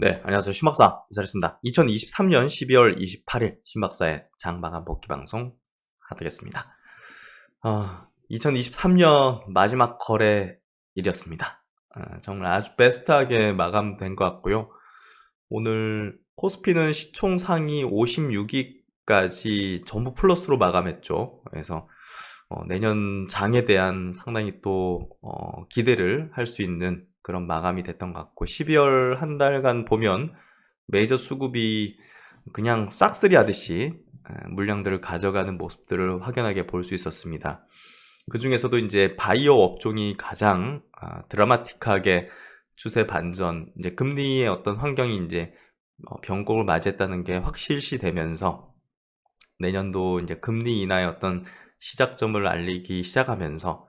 네, 안녕하세요. 신박사 이사했습니다. 2023년 12월 28일 신박사의 장마감 복귀 방송 하겠습니다. 2023년 마지막 거래일이었습니다. 정말 아주 베스트하게 마감된 것 같고요. 오늘 코스피는 시총 상위 56위까지 전부 플러스로 마감했죠. 그래서 내년 장에 대한 상당히 또 기대를 할 수 있는 그런 마감이 됐던 것 같고, 12월 한 달간 보면 메이저 수급이 그냥 싹쓸이 하듯이 물량들을 가져가는 모습들을 확연하게 볼 수 있었습니다. 그 중에서도 이제 바이오 업종이 가장 드라마틱하게 추세 반전, 이제 금리의 어떤 환경이 이제 변곡을 맞이했다는 게 확실시 되면서 내년도 이제 금리 인하의 어떤 시작점을 알리기 시작하면서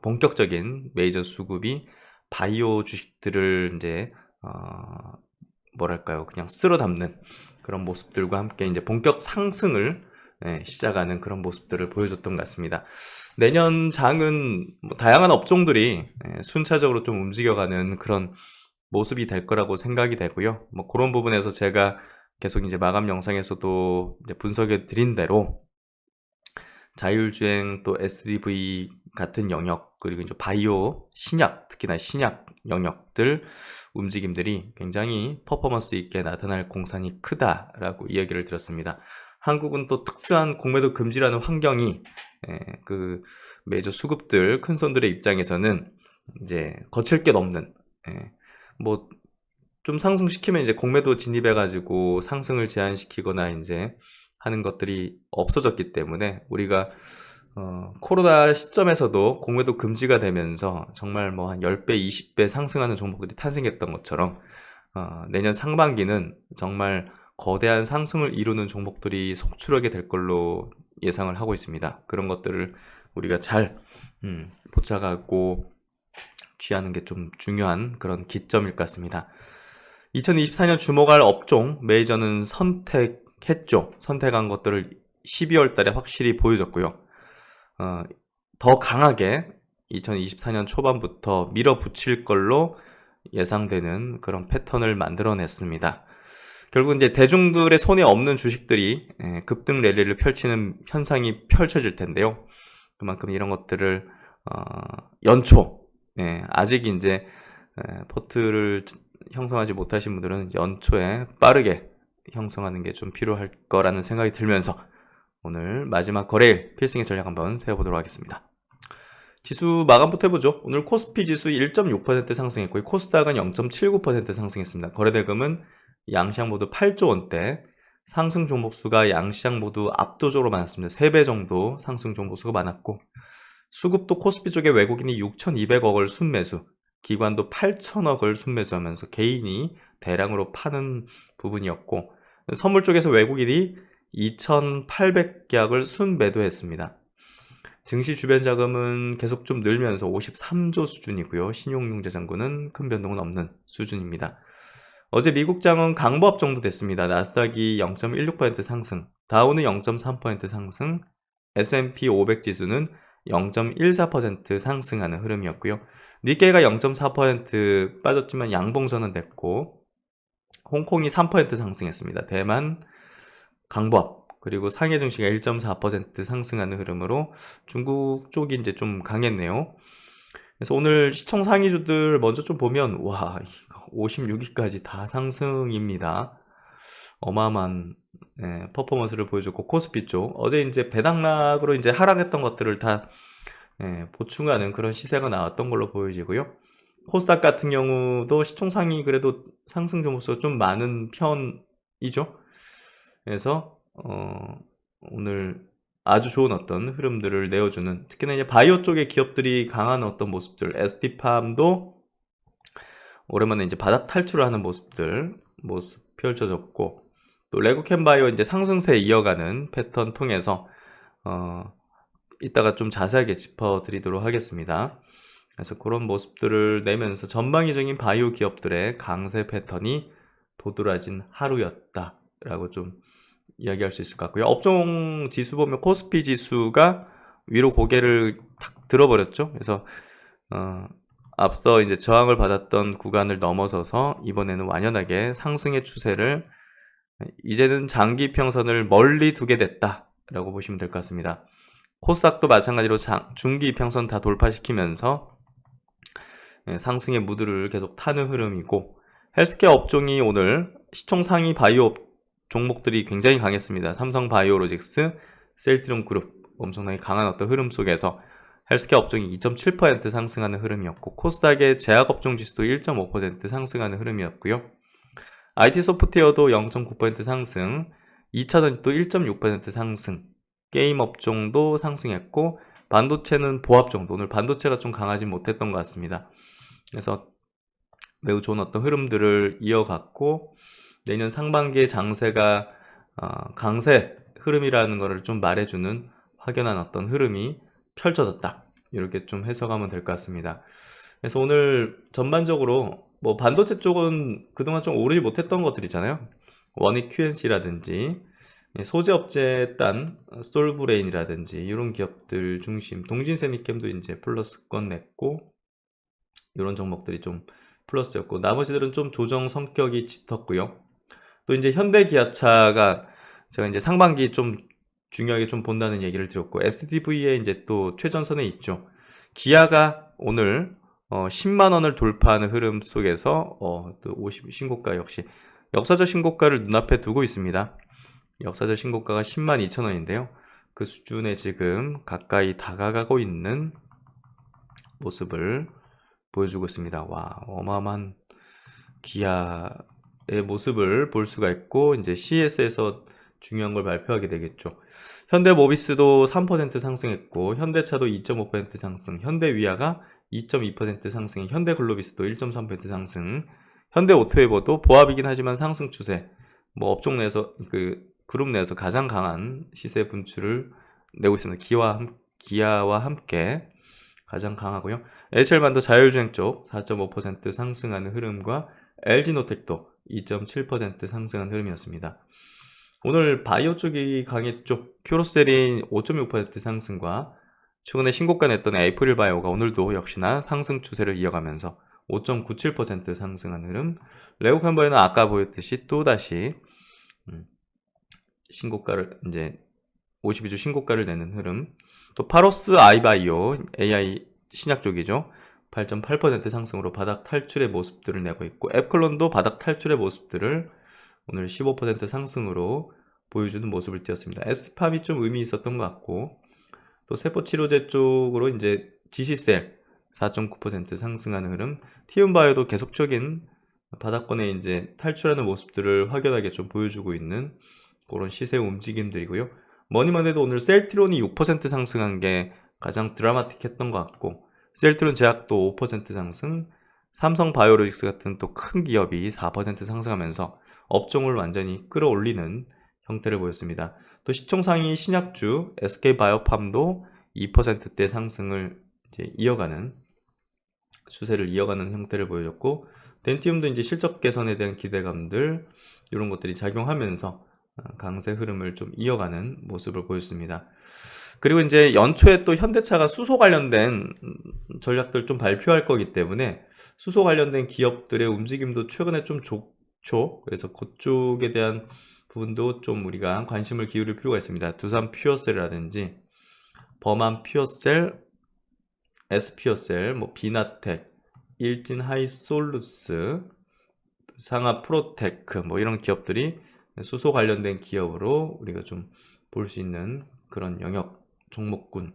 본격적인 메이저 수급이 바이오 주식들을 이제 뭐랄까요, 그냥 쓸어 담는 그런 모습들과 함께 이제 본격 상승을 시작하는 그런 모습들을 보여줬던 것 같습니다. 내년 장은 뭐 다양한 업종들이 순차적으로 좀 움직여가는 그런 모습이 될 거라고 생각이 되고요. 뭐 그런 부분에서 제가 계속 이제 마감 영상에서도 이제 분석해 드린 대로 자율주행 또 SDV 같은 영역, 그리고 이제 바이오 신약, 특히나 신약 영역들 움직임들이 굉장히 퍼포먼스 있게 나타날 공산이 크다라고 이야기를 드렸습니다. 한국은 또 특수한 공매도 금지라는 환경이 그 메이저 수급들 큰 손들의 입장에서는 이제 거칠 게 없는, 뭐 좀 상승시키면 이제 공매도 진입해가지고 상승을 제한시키거나 이제 하는 것들이 없어졌기 때문에, 우리가 코로나 시점에서도 공매도 금지가 되면서 정말 뭐 한 10배, 20배 상승하는 종목들이 탄생했던 것처럼 내년 상반기는 정말 거대한 상승을 이루는 종목들이 속출하게 될 걸로 예상을 하고 있습니다. 그런 것들을 우리가 잘 포착하고 취하는 게 좀 중요한 그런 기점일 것 같습니다. 2024년 주목할 업종 메이저는 선택했죠. 선택한 것들을 12월 달에 확실히 보여줬고요. 더 강하게 2024년 초반부터 밀어붙일 걸로 예상되는 그런 패턴을 만들어냈습니다. 결국 이제 대중들의 손에 없는 주식들이 급등 랠리를 펼치는 현상이 펼쳐질 텐데요. 그만큼 이런 것들을 연초, 아직 이제 포트를 형성하지 못하신 분들은 연초에 빠르게 형성하는 게 좀 필요할 거라는 생각이 들면서 오늘 마지막 거래일 필승의 전략 한번 세워보도록 하겠습니다. 지수 마감부터 해보죠. 오늘 코스피 지수 1.6% 상승했고 코스닥은 0.79% 상승했습니다. 거래대금은 양시장 모두 8조 원대, 상승 종목 수가 양시장 모두 압도적으로 많았습니다. 3배 정도 상승 종목 수가 많았고, 수급도 코스피 쪽에 외국인이 6,200억을 순매수, 기관도 8천억을 순매수하면서 개인이 대량으로 파는 부분이었고, 선물 쪽에서 외국인이 2,800계약을 순매도했습니다. 증시 주변 자금은 계속 좀 늘면서 53조 수준이고요. 신용융자잔고는 큰 변동은 없는 수준입니다. 어제 미국 장은 강보합 정도 됐습니다. 나스닥이 0.16% 상승, 다우는 0.3% 상승, S&P 500 지수는 0.14% 상승하는 흐름이었고요. 니케이가 0.4% 빠졌지만 양봉 전환됐고, 홍콩이 3% 상승했습니다. 대만 강보합, 그리고 상해 증시가 1.4% 상승하는 흐름으로 중국 쪽이 이제 좀 강했네요. 그래서 오늘 시총 상위주들 먼저 좀 보면, 와, 56위까지 다 상승입니다. 어마어마한 퍼포먼스를 보여줬고, 코스피 쪽 어제 이제 배당락으로 이제 하락했던 것들을 다 보충하는 그런 시세가 나왔던 걸로 보여지고요. 코스닥 같은 경우도 시총 상위 그래도 상승 종목수가 좀 많은 편이죠. 그래서 오늘 아주 좋은 어떤 흐름들을 내어주는, 특히나 이제 바이오 쪽의 기업들이 강한 어떤 모습들, ST팜도 오랜만에 이제 바닥 탈출을 하는 모습 펼쳐졌고, 또 레고캠바이오 이제 상승세 이어가는 패턴 통해서 이따가 좀 자세하게 짚어드리도록 하겠습니다. 그래서 그런 모습들을 내면서 전방위적인 바이오 기업들의 강세 패턴이 도드라진 하루였다라고 좀 이야기할 수 있을 것 같고요. 업종 지수 보면 코스피 지수가 위로 고개를 탁 들어버렸죠. 그래서 앞서 이제 저항을 받았던 구간을 넘어서서 이번에는 완연하게 상승의 추세를 이제는 장기 평선을 멀리 두게 됐다라고 보시면 될 것 같습니다. 코스닥도 마찬가지로 중기 평선 다 돌파시키면서 상승의 무드를 계속 타는 흐름이고, 헬스케어 업종이 오늘 시총 상위 바이오 종목들이 굉장히 강했습니다. 삼성바이오로직스, 셀트리온 그룹 엄청나게 강한 어떤 흐름 속에서 헬스케어 업종이 2.7% 상승하는 흐름이었고, 코스닥의 제약업종 지수도 1.5% 상승하는 흐름이었고요. IT 소프트웨어도 0.9% 상승, 2차전지도 1.6% 상승, 게임 업종도 상승했고, 반도체는 보합 정도, 오늘 반도체가 좀 강하지 못했던 것 같습니다. 그래서 매우 좋은 어떤 흐름들을 이어갔고, 내년 상반기의 장세가 강세 흐름이라는 것을 좀 말해주는 확연한 어떤 흐름이 펼쳐졌다, 이렇게 좀 해석하면 될 것 같습니다. 그래서 오늘 전반적으로 뭐 반도체 쪽은 그동안 좀 오르지 못했던 것들이잖아요. 원익 QNC라든지 소재업체 딴 솔브레인이라든지 이런 기업들 중심, 동진세미캠도 이제 플러스권 냈고, 이런 종목들이 좀 플러스였고, 나머지들은 좀 조정 성격이 짙었고요. 또 이제 현대기아차가 제가 이제 상반기 좀 중요하게 좀 본다는 얘기를 드렸고, SDV에 이제 또 최전선에 있죠. 기아가 오늘 10만 원을 돌파하는 흐름 속에서 또 50 신고가, 역시 역사적 신고가를 눈앞에 두고 있습니다. 역사적 신고가가 10만 2천 원인데요. 그 수준에 지금 가까이 다가가고 있는 모습을 보여주고 있습니다. 와, 어마어마한 기아의 모습을 볼 수가 있고, 이제 CES에서 중요한 걸 발표하게 되겠죠. 현대모비스도 3% 상승했고, 현대차도 2.5% 상승, 현대위아가 2.2% 상승, 현대글로비스도 1.3% 상승, 현대오토웨버도 보합이긴 하지만 상승 추세, 뭐 업종 내에서 그룹 내에서 가장 강한 시세 분출을 내고 있습니다. 기아와 함께 가장 강하고요. HL반도 자율주행 쪽 4.5% 상승하는 흐름과 LG노텍도 2.7% 상승한 흐름이었습니다. 오늘 바이오 쪽이 강했죠. 큐로셀인 5.6% 상승과 최근에 신고가 냈던 에이프릴 바이오가 오늘도 역시나 상승 추세를 이어가면서 5.97% 상승한 흐름, 레오캔버에는 아까 보였듯이 또다시 신고가를 이제 52주 신고가를 내는 흐름, 또 파로스 아이바이오 AI 신약 쪽이죠. 8.8% 상승으로 바닥 탈출의 모습들을 내고 있고, 앱클론도 바닥 탈출의 모습들을 오늘 15% 상승으로 보여주는 모습을 띄었습니다. 에스팜이 좀 의미 있었던 것 같고, 또 세포치료제 쪽으로 이제 지시셀 4.9% 상승하는 흐름, 티움바이오도 계속적인 바닥권에 이제 탈출하는 모습들을 확연하게 좀 보여주고 있는 그런 시세 움직임들이고요. 뭐니만 해도 오늘 셀트론이 6% 상승한 게 가장 드라마틱했던 것 같고, 셀트론 제약도 5% 상승, 삼성바이오로직스 같은 또 큰 기업이 4% 상승하면서 업종을 완전히 끌어올리는 형태를 보였습니다. 또 시총 상위 신약주 SK바이오팜도 2%대 상승을 이제 추세를 이어가는 형태를 보여줬고, 덴티움도 이제 실적 개선에 대한 기대감들, 이런 것들이 작용하면서 강세 흐름을 좀 이어가는 모습을 보였습니다. 그리고 이제 연초에 또 현대차가 수소 관련된 전략들 좀 발표할 거기 때문에 수소 관련된 기업들의 움직임도 최근에 좀 좋죠. 그래서 그쪽에 대한 부분도 좀 우리가 관심을 기울일 필요가 있습니다. 두산 퓨어셀이라든지 범한 퓨어셀, S퓨어셀, 뭐 비나텍, 일진 하이솔루스, 상하 프로테크, 뭐 이런 기업들이 수소 관련된 기업으로 우리가 좀 볼 수 있는 그런 영역 종목군으로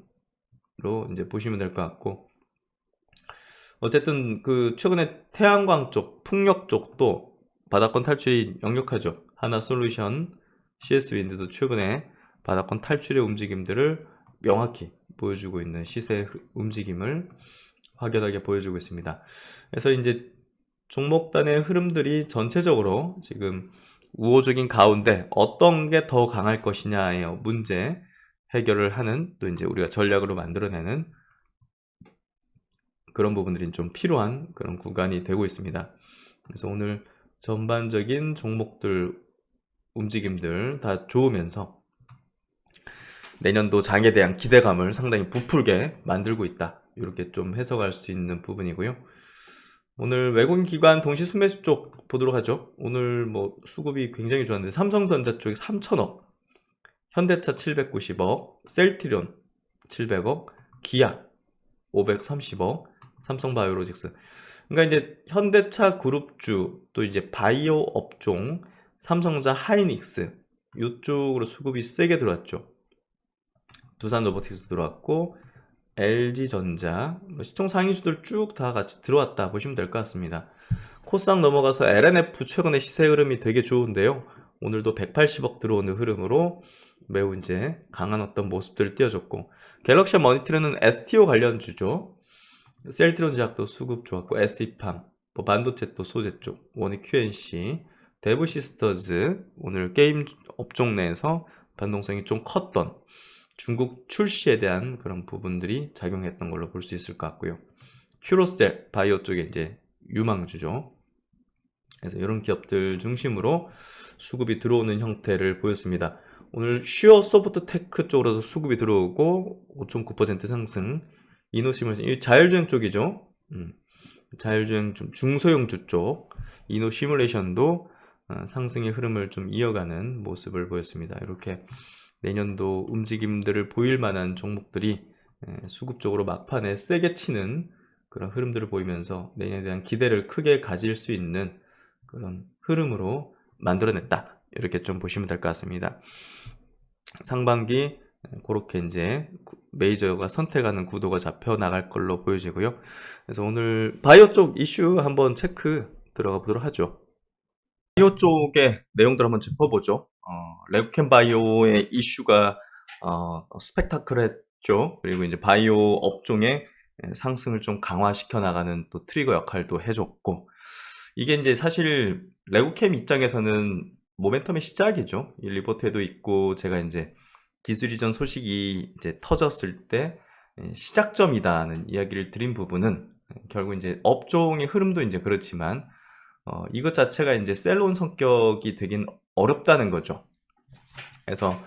이제 보시면 될 것 같고, 어쨌든 그 최근에 태양광 쪽, 풍력 쪽도 바닥권 탈출이 역력하죠. 하나솔루션, CS윈드도 최근에 바닥권 탈출의 움직임들을 명확히 보여주고 있는 시세 움직임을 확연하게 보여주고 있습니다. 그래서 이제 종목단의 흐름들이 전체적으로 지금 우호적인 가운데 어떤 게 더 강할 것이냐의 문제 해결을 하는, 또 이제 우리가 전략으로 만들어내는 그런 부분들이 좀 필요한 그런 구간이 되고 있습니다. 그래서 오늘 전반적인 종목들 움직임들 다 좋으면서 내년도 장에 대한 기대감을 상당히 부풀게 만들고 있다, 이렇게 좀 해석할 수 있는 부분이고요. 오늘 외국인 기관 동시 순매수 쪽 보도록 하죠. 오늘 뭐 수급이 굉장히 좋았는데 삼성전자 쪽에 3천억, 현대차 790억, 셀트리온 700억, 기아 530억, 삼성바이오로직스. 그러니까 이제 현대차 그룹주 또 이제 바이오 업종, 삼성전자 하이닉스 이쪽으로 수급이 세게 들어왔죠. 두산 로보틱스 들어왔고 LG전자, 시총 상위주들 쭉 다 같이 들어왔다 보시면 될 것 같습니다. 코스닥 넘어가서 LNF 최근에 시세 흐름이 되게 좋은데요. 오늘도 180억 들어오는 흐름으로 매우 이제 강한 어떤 모습들을 띄워줬고, 갤럭시 머니터는 STO 관련주죠. 셀트리온 제약도 수급 좋았고, ST팜, 뭐 반도체 또 소재 쪽, 원익 QNC, 데브시스터즈, 오늘 게임 업종 내에서 변동성이 좀 컸던 중국 출시에 대한 그런 부분들이 작용했던 걸로 볼 수 있을 것 같고요. 큐로셀 바이오 쪽에 이제 유망주죠. 그래서 이런 기업들 중심으로 수급이 들어오는 형태를 보였습니다. 오늘 슈어 소프트 테크 쪽으로도 수급이 들어오고 5.9% 상승. 이노시뮬레이션, 이 자율주행 쪽이죠. 자율주행 좀 중소형주 쪽 이노시뮬레이션도 상승의 흐름을 좀 이어가는 모습을 보였습니다. 이렇게 내년도 움직임들을 보일 만한 종목들이 수급적으로 막판에 세게 치는 그런 흐름들을 보이면서 내년에 대한 기대를 크게 가질 수 있는 그런 흐름으로 만들어냈다, 이렇게 좀 보시면 될 것 같습니다. 상반기 그렇게 이제 메이저가 선택하는 구도가 잡혀 나갈 걸로 보여지고요. 그래서 오늘 바이오 쪽 이슈 한번 체크 들어가 보도록 하죠. 바이오 쪽의 내용들 한번 짚어보죠. 레고캠 바이오의 이슈가 스펙타클했죠. 그리고 이제 바이오 업종의 상승을 좀 강화시켜 나가는 또 트리거 역할도 해줬고, 이게 이제 사실 레고캠 입장에서는 모멘텀의 시작이죠. 이 리포트에도 있고, 제가 이제 기술 이전 소식이 이제 터졌을 때 시작점이다는 이야기를 드린 부분은 결국 이제 업종의 흐름도 이제 그렇지만 이것 자체가 이제 셀론 성격이 되긴 어렵다는 거죠. 그래서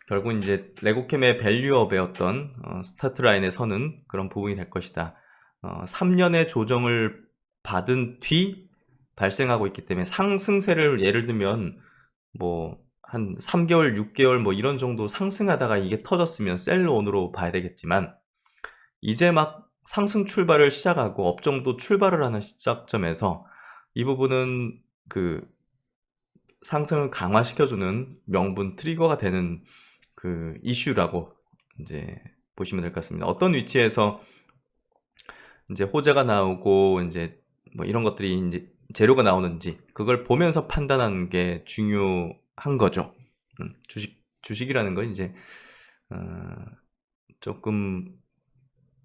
결국 이제 레고캠의 밸류업의 어떤 스타트 라인에 서는 그런 부분이 될 것이다. 3년의 조정을 받은 뒤 발생하고 있기 때문에 상승세를 예를 들면 뭐 한 3개월, 6개월 뭐 이런 정도 상승하다가 이게 터졌으면 셀론으로 봐야 되겠지만, 이제 막 상승 출발을 시작하고 업종도 출발을 하는 시작점에서 이 부분은 그 상승을 강화시켜주는 명분 트리거가 되는 그 이슈라고 이제 보시면 될 것 같습니다. 어떤 위치에서 이제 호재가 나오고 이제 뭐 이런 것들이 이제 재료가 나오는지 그걸 보면서 판단하는 게 중요한 거죠. 주식이라는 건 이제 조금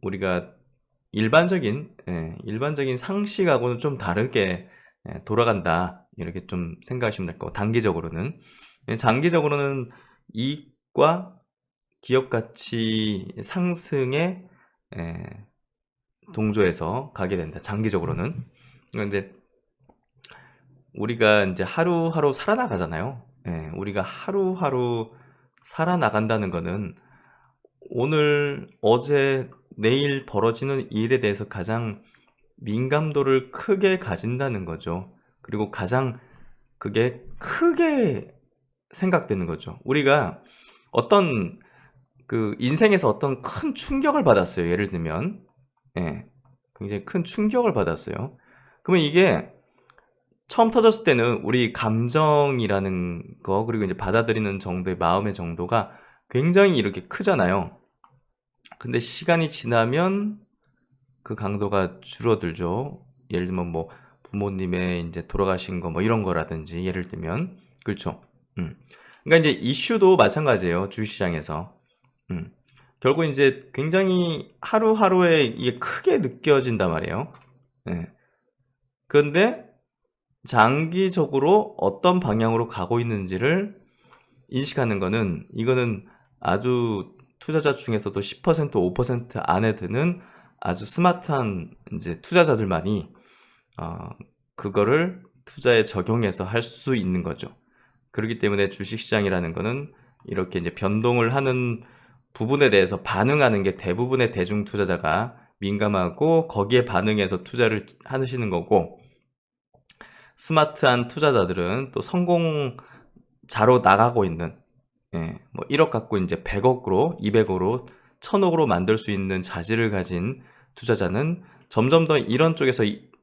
우리가 일반적인 상식하고는 좀 다르게 돌아간다, 이렇게 좀 생각하시면 될 거고, 단기적으로는. 장기적으로는 이익과 기업 가치 상승에 동조해서 가게 된다, 장기적으로는. 그런데 우리가 이제 하루하루 살아나가잖아요. 우리가 하루하루 살아나간다는 거는 오늘, 어제, 내일 벌어지는 일에 대해서 가장 민감도를 크게 가진다는 거죠. 그리고 가장 그게 크게 생각되는 거죠. 우리가 어떤 그 인생에서 어떤 큰 충격을 받았어요. 예를 들면 굉장히 큰 충격을 받았어요. 그러면 이게 처음 터졌을 때는 우리 감정이라는 거, 그리고 이제 받아들이는 정도의 마음의 정도가 굉장히 이렇게 크잖아요. 근데 시간이 지나면 그 강도가 줄어들죠. 예를 들면 뭐 부모님의 이제 돌아가신 거 뭐 이런 거라든지, 예를 들면, 그렇죠. 그러니까 이제 이슈도 마찬가지예요. 주식시장에서. 결국 이제 굉장히 하루하루에 이게 크게 느껴진단 말이에요. 그런데 장기적으로 어떤 방향으로 가고 있는지를 인식하는 거는, 이거는 아주 투자자 중에서도 10%, 5% 안에 드는 아주 스마트한 이제 투자자들만이 그거를 투자에 적용해서 할 수 있는 거죠. 그렇기 때문에 주식시장이라는 거는 이렇게 이제 변동을 하는 부분에 대해서 반응하는 게 대부분의 대중 투자자가 민감하고 거기에 반응해서 투자를 하시는 거고, 스마트한 투자자들은 또 성공자로 나가고 있는, 뭐 1억 갖고 이제 100억으로 200억으로 1000억으로 만들 수 있는 자질을 가진 투자자는 점점 더 이런 쪽에서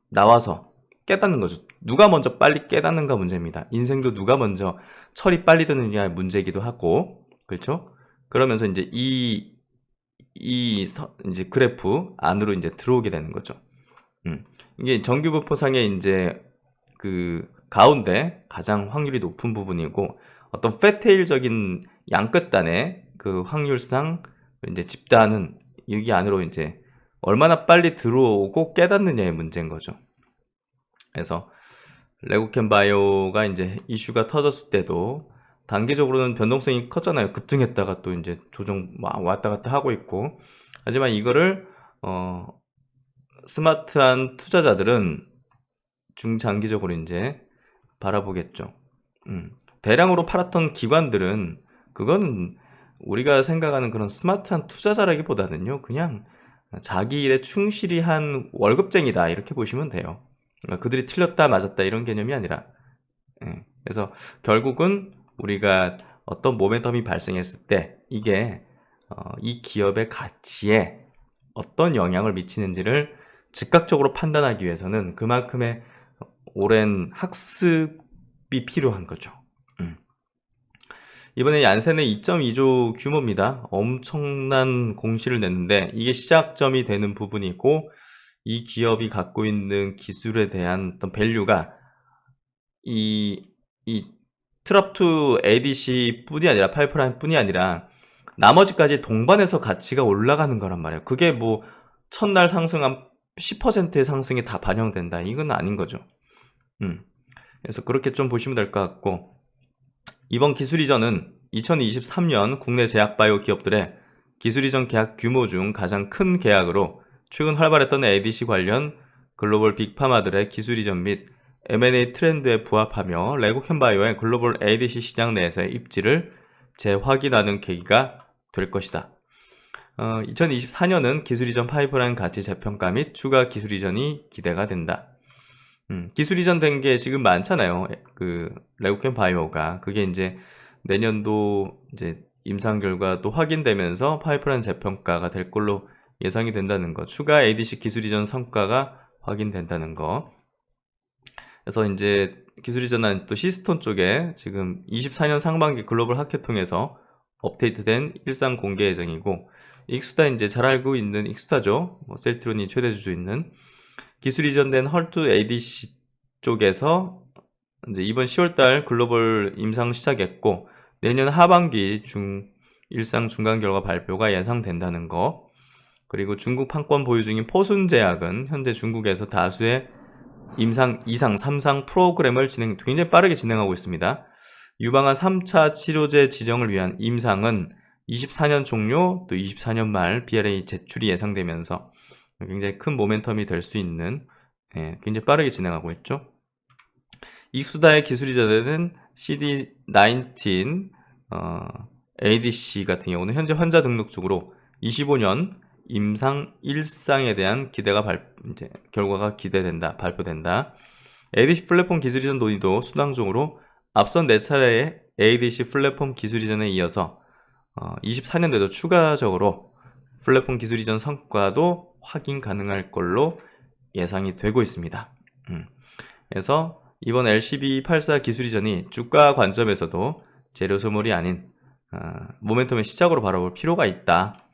나와서 깨닫는 거죠. 누가 먼저 빨리 깨닫는가 문제입니다. 인생도 누가 먼저 철이 빨리 드느냐의 문제이기도 하고, 그렇죠? 그러면서 이제 이제 그래프 안으로 이제 들어오게 되는 거죠. 이게 정규분포상의 이제 그 가운데 가장 확률이 높은 부분이고, 어떤 패테일적인 양끝단의 그 확률상 이제 집단은 여기 안으로 이제 얼마나 빨리 들어오고 깨닫느냐의 문제인 거죠. 그래서 레고캠바이오가 이제 이슈가 터졌을 때도 단기적으로는 변동성이 컸잖아요. 급등했다가 또 이제 조정 왔다 갔다 하고 있고. 하지만 이거를 스마트한 투자자들은 중장기적으로 이제 바라보겠죠. 대량으로 팔았던 기관들은 그거는 우리가 생각하는 그런 스마트한 투자자라기보다는요, 그냥 자기 일에 충실히 한 월급쟁이다 이렇게 보시면 돼요. 그들이 틀렸다 맞았다 이런 개념이 아니라, 그래서 결국은 우리가 어떤 모멘텀이 발생했을 때 이게 이 기업의 가치에 어떤 영향을 미치는지를 즉각적으로 판단하기 위해서는 그만큼의 오랜 학습이 필요한 거죠. 이번에 얀센의 2.2조 규모입니다. 엄청난 공시를 냈는데 이게 시작점이 되는 부분이고, 이 기업이 갖고 있는 기술에 대한 어떤 밸류가 이 트럽2 ADC 뿐이 아니라 파이프라인 뿐이 아니라 나머지까지 동반해서 가치가 올라가는 거란 말이에요. 그게 뭐 첫날 상승한 10%의 상승이 다 반영된다, 이건 아닌 거죠. 그래서 그렇게 좀 보시면 될 것 같고, 이번 기술 이전은 2023년 국내 제약바이오 기업들의 기술 이전 계약 규모 중 가장 큰 계약으로, 최근 활발했던 ADC 관련 글로벌 빅파마들의 기술 이전 및 M&A 트렌드에 부합하며 레고캠바이오의 글로벌 ADC 시장 내에서의 입지를 재확인하는 계기가 될 것이다. 2024년은 기술 이전 파이프라인 가치 재평가 및 추가 기술 이전이 기대가 된다. 기술 이전 된 게 지금 많잖아요. 그 레고캠바이오가 그게 이제 내년도 이제 임상 결과도 확인되면서 파이프라인 재평가가 될 걸로 예상이 된다는 거, 추가 ADC 기술 이전 성과가 확인된다는 거. 그래서 이제 기술 이전한 또 시스톤 쪽에 지금 24년 상반기 글로벌 하케통에서 업데이트된 일상 공개 예정이고, 익스타 이제 잘 알고 있는 익스타죠. 셀트론이 최대 주주 있는 기술 이전된 헐투 ADC 쪽에서 이제 이번 10월달 글로벌 임상 시작했고, 내년 하반기 일상 중간 결과 발표가 예상된다는 거. 그리고 중국 판권 보유 중인 포순제약은 현재 중국에서 다수의 임상 2상, 3상 프로그램을 굉장히 빠르게 진행하고 있습니다. 유방암 3차 치료제 지정을 위한 임상은 24년 종료, 또 24년 말 BLA 제출이 예상되면서 굉장히 큰 모멘텀이 될 수 있는, 굉장히 빠르게 진행하고 있죠. 익수다의 기술 이전에는 CD19 ADC 같은 경우는 현재 환자 등록 중으로 25년 임상 1상에 대한 결과가 기대된다, 발표된다. ADC 플랫폼 기술 이전 논의도 수당 중으로 앞선 4차례의 ADC 플랫폼 기술 이전에 이어서 24년도에도 추가적으로 플랫폼 기술 이전 성과도 확인 가능할 걸로 예상이 되고 있습니다. 그래서 이번 LCB84 기술 이전이 주가 관점에서도 재료 소멸이 아닌 모멘텀의 시작으로 바라볼 필요가 있다.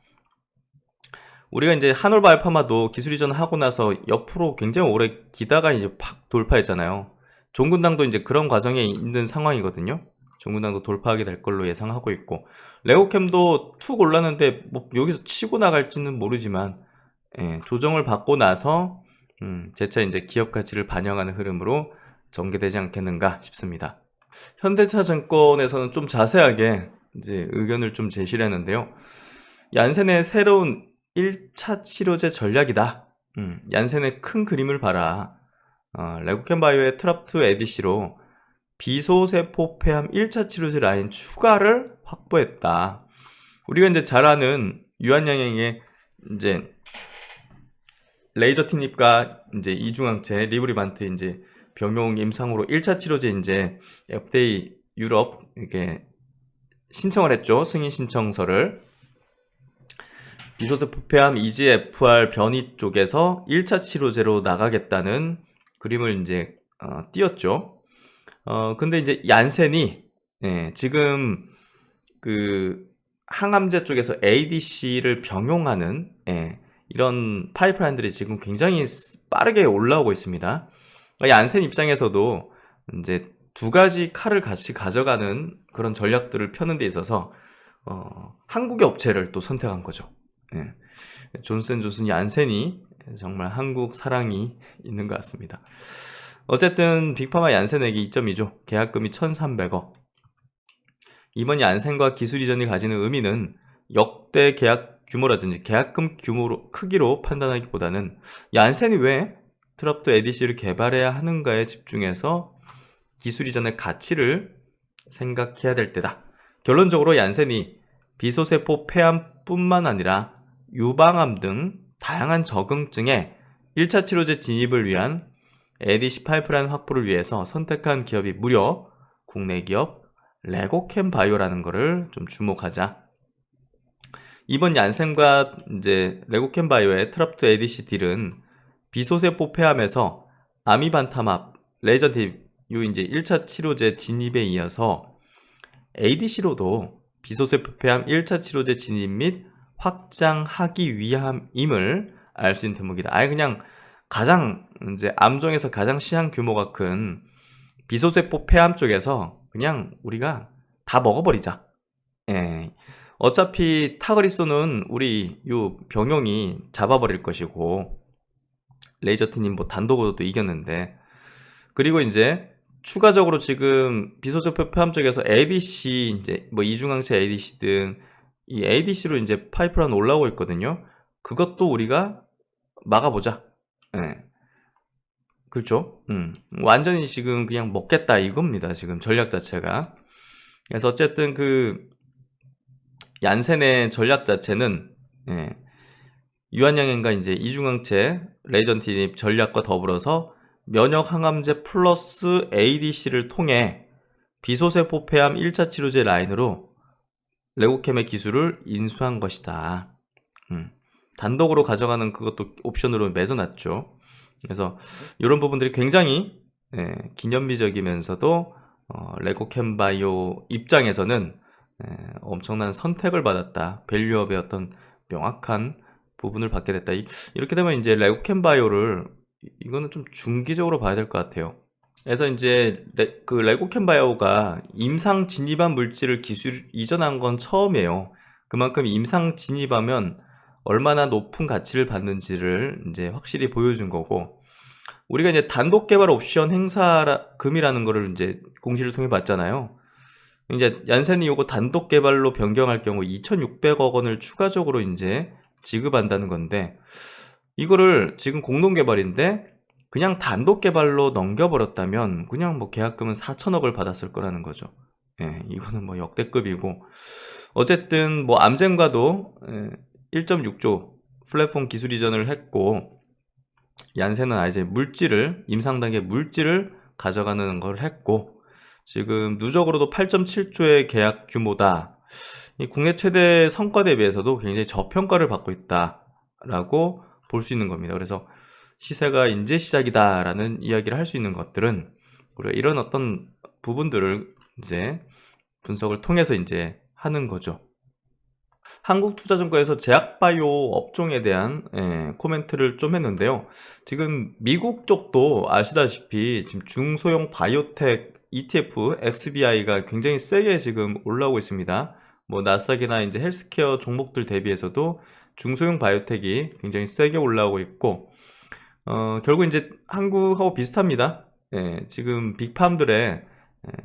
우리가 이제 한올바이오파마도 기술 이전하고 나서 옆으로 굉장히 오래 기다가 이제 팍 돌파했잖아요. 종근당도 이제 그런 과정에 있는 상황이거든요. 종근당도 돌파하게 될 걸로 예상하고 있고, 레고캠도 툭 올랐는데 뭐 여기서 치고 나갈지는 모르지만, 조정을 받고 나서 재차 이제 기업 가치를 반영하는 흐름으로 전개되지 않겠는가 싶습니다. 현대차증권에서는 좀 자세하게 이제 의견을 좀 제시를 했는데요. 얀센의 새로운 1차 치료제 전략이다. 얀센의 큰 그림을 봐라. 레고캠바이오의 트럽2 ADC로 비소세포 폐암 1차 치료제 라인 추가를 확보했다. 우리가 이제 잘 아는 유한양행의 이제 레이저 티닙과 이제 이중항체 리브리반트 이제 병용 임상으로 1차 치료제 이제 FDA 유럽 이렇게 신청을 했죠. 승인 신청서를. 비소세포 폐암 EGFR 변이 쪽에서 1차 치료제로 나가겠다는 그림을 이제 띄었죠. 근데 이제 얀센이 지금 그 항암제 쪽에서 ADC를 병용하는 이런 파이프라인들이 지금 굉장히 빠르게 올라오고 있습니다. 얀센 입장에서도 이제 두 가지 칼을 같이 가져가는 그런 전략들을 펴는 데 있어서 한국의 업체를 또 선택한 거죠. 존슨존슨 얀센이 정말 한국 사랑이 있는 것 같습니다. 어쨌든 빅파마 얀센에게 2.2조 계약금이 1,300억. 이번 얀센과 기술 이전이 가지는 의미는 역대 계약 규모라든지 계약금 규모 크기로 판단하기보다는 얀센이 왜 트랍도 ADC를 개발해야 하는가에 집중해서 기술 이전의 가치를 생각해야 될 때다. 결론적으로 얀센이 비소세포 폐암뿐만 아니라 유방암 등 다양한 적응증에 1차 치료제 진입을 위한 ADC 파이프라인 확보를 위해서 선택한 기업이 무려 국내 기업 레고캠 바이오라는 거를 좀 주목하자. 이번 얀센과 이제 레고캠 바이오의 트랍2 ADC 딜은 비소세포 폐암에서 아미반타맙, 레이저팁 요 이제 1차 치료제 진입에 이어서 ADC로도 비소세포 폐암 1차 치료제 진입 및 확장하기 위함임을 알 수 있는 대목이다. 아예 그냥 가장 이제 암종에서 가장 시장 규모가 큰 비소세포 폐암 쪽에서 그냥 우리가 다 먹어버리자. 어차피 타그리소는 우리 요 병용이 잡아버릴 것이고 레이저티님 뭐 단독으로도 이겼는데, 그리고 이제 추가적으로 지금 비소세포 폐암 쪽에서 ADC 이제 뭐 이중항체 ADC 등 이 ADC로 이제 파이프라인 올라오고 있거든요. 그것도 우리가 막아보자. 그렇죠. 완전히 지금 그냥 먹겠다 이겁니다. 지금 전략 자체가. 그래서 어쨌든 그 얀센의 전략 자체는 유한양행과 이제 이중항체 레이전틴입 전략과 더불어서 면역 항암제 플러스 ADC를 통해 비소세포 폐암 1차 치료제 라인으로 레고캠의 기술을 인수한 것이다. 단독으로 가져가는 그것도 옵션으로 맺어놨죠. 그래서 이런 부분들이 굉장히 기념비적이면서도 레고캠 바이오 입장에서는 엄청난 선택을 받았다. 밸류업의 어떤 명확한 부분을 받게 됐다. 이렇게 되면 이제 레고캠 바이오를 이거는 좀 중기적으로 봐야 될 것 같아요. 그래서 이제 그 레고캠 바이오가 임상 진입한 물질을 기술 이전한 건 처음이에요. 그만큼 임상 진입하면 얼마나 높은 가치를 받는지를 이제 확실히 보여준 거고, 우리가 이제 단독 개발 옵션 행사금이라는 거를 이제 공시를 통해 봤잖아요. 이제 얀센이 요거 단독 개발로 변경할 경우 2,600억 원을 추가적으로 이제 지급한다는 건데, 이거를 지금 공동 개발인데 그냥 단독 개발로 넘겨버렸다면 그냥 뭐 계약금은 4천억을 받았을 거라는 거죠. 이거는 뭐 역대급이고, 어쨌든 뭐 암젠과도 1.6조 플랫폼 기술 이전을 했고, 얀센은 이제 물질을 임상 단계 물질을 가져가는 걸 했고, 지금 누적으로도 8.7조의 계약 규모다. 이 국내 최대 성과 대비해서도 굉장히 저평가를 받고 있다라고 볼 수 있는 겁니다. 그래서 시세가 이제 시작이다라는 이야기를 할 수 있는 것들은 우리가 이런 어떤 부분들을 이제 분석을 통해서 이제 하는 거죠. 한국투자증권에서 제약바이오 업종에 대한 코멘트를 좀 했는데요. 지금 미국 쪽도 아시다시피 지금 중소형 바이오텍 ETF XBI가 굉장히 세게 지금 올라오고 있습니다. 뭐 나스닥이나 이제 헬스케어 종목들 대비해서도 중소형 바이오텍이 굉장히 세게 올라오고 있고, 결국 이제 한국하고 비슷합니다. 지금 빅팜들의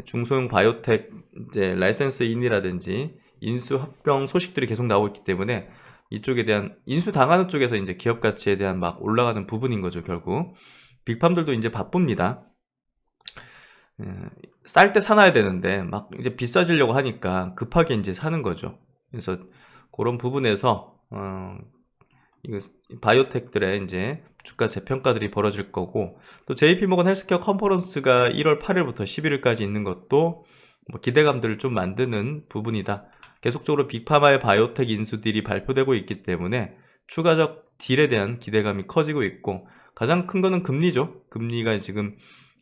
중소형 바이오텍 이제 라이센스 인이라든지 인수 합병 소식들이 계속 나오고 있기 때문에 이쪽에 대한 인수 당하는 쪽에서 이제 기업 가치에 대한 막 올라가는 부분인 거죠. 결국 빅팜들도 이제 바쁩니다. 쌀 때 사놔야 되는데 막 이제 비싸지려고 하니까 급하게 이제 사는 거죠. 그래서 그런 부분에서 이거 바이오텍들의 이제 주가 재평가들이 벌어질 거고, 또 JP모건 헬스케어 컨퍼런스가 1월 8일부터 11일까지 있는 것도 뭐 기대감들을 좀 만드는 부분이다. 계속적으로 빅파마의 바이오텍 인수딜이 발표되고 있기 때문에 추가적 딜에 대한 기대감이 커지고 있고, 가장 큰 거는 금리죠. 금리가 지금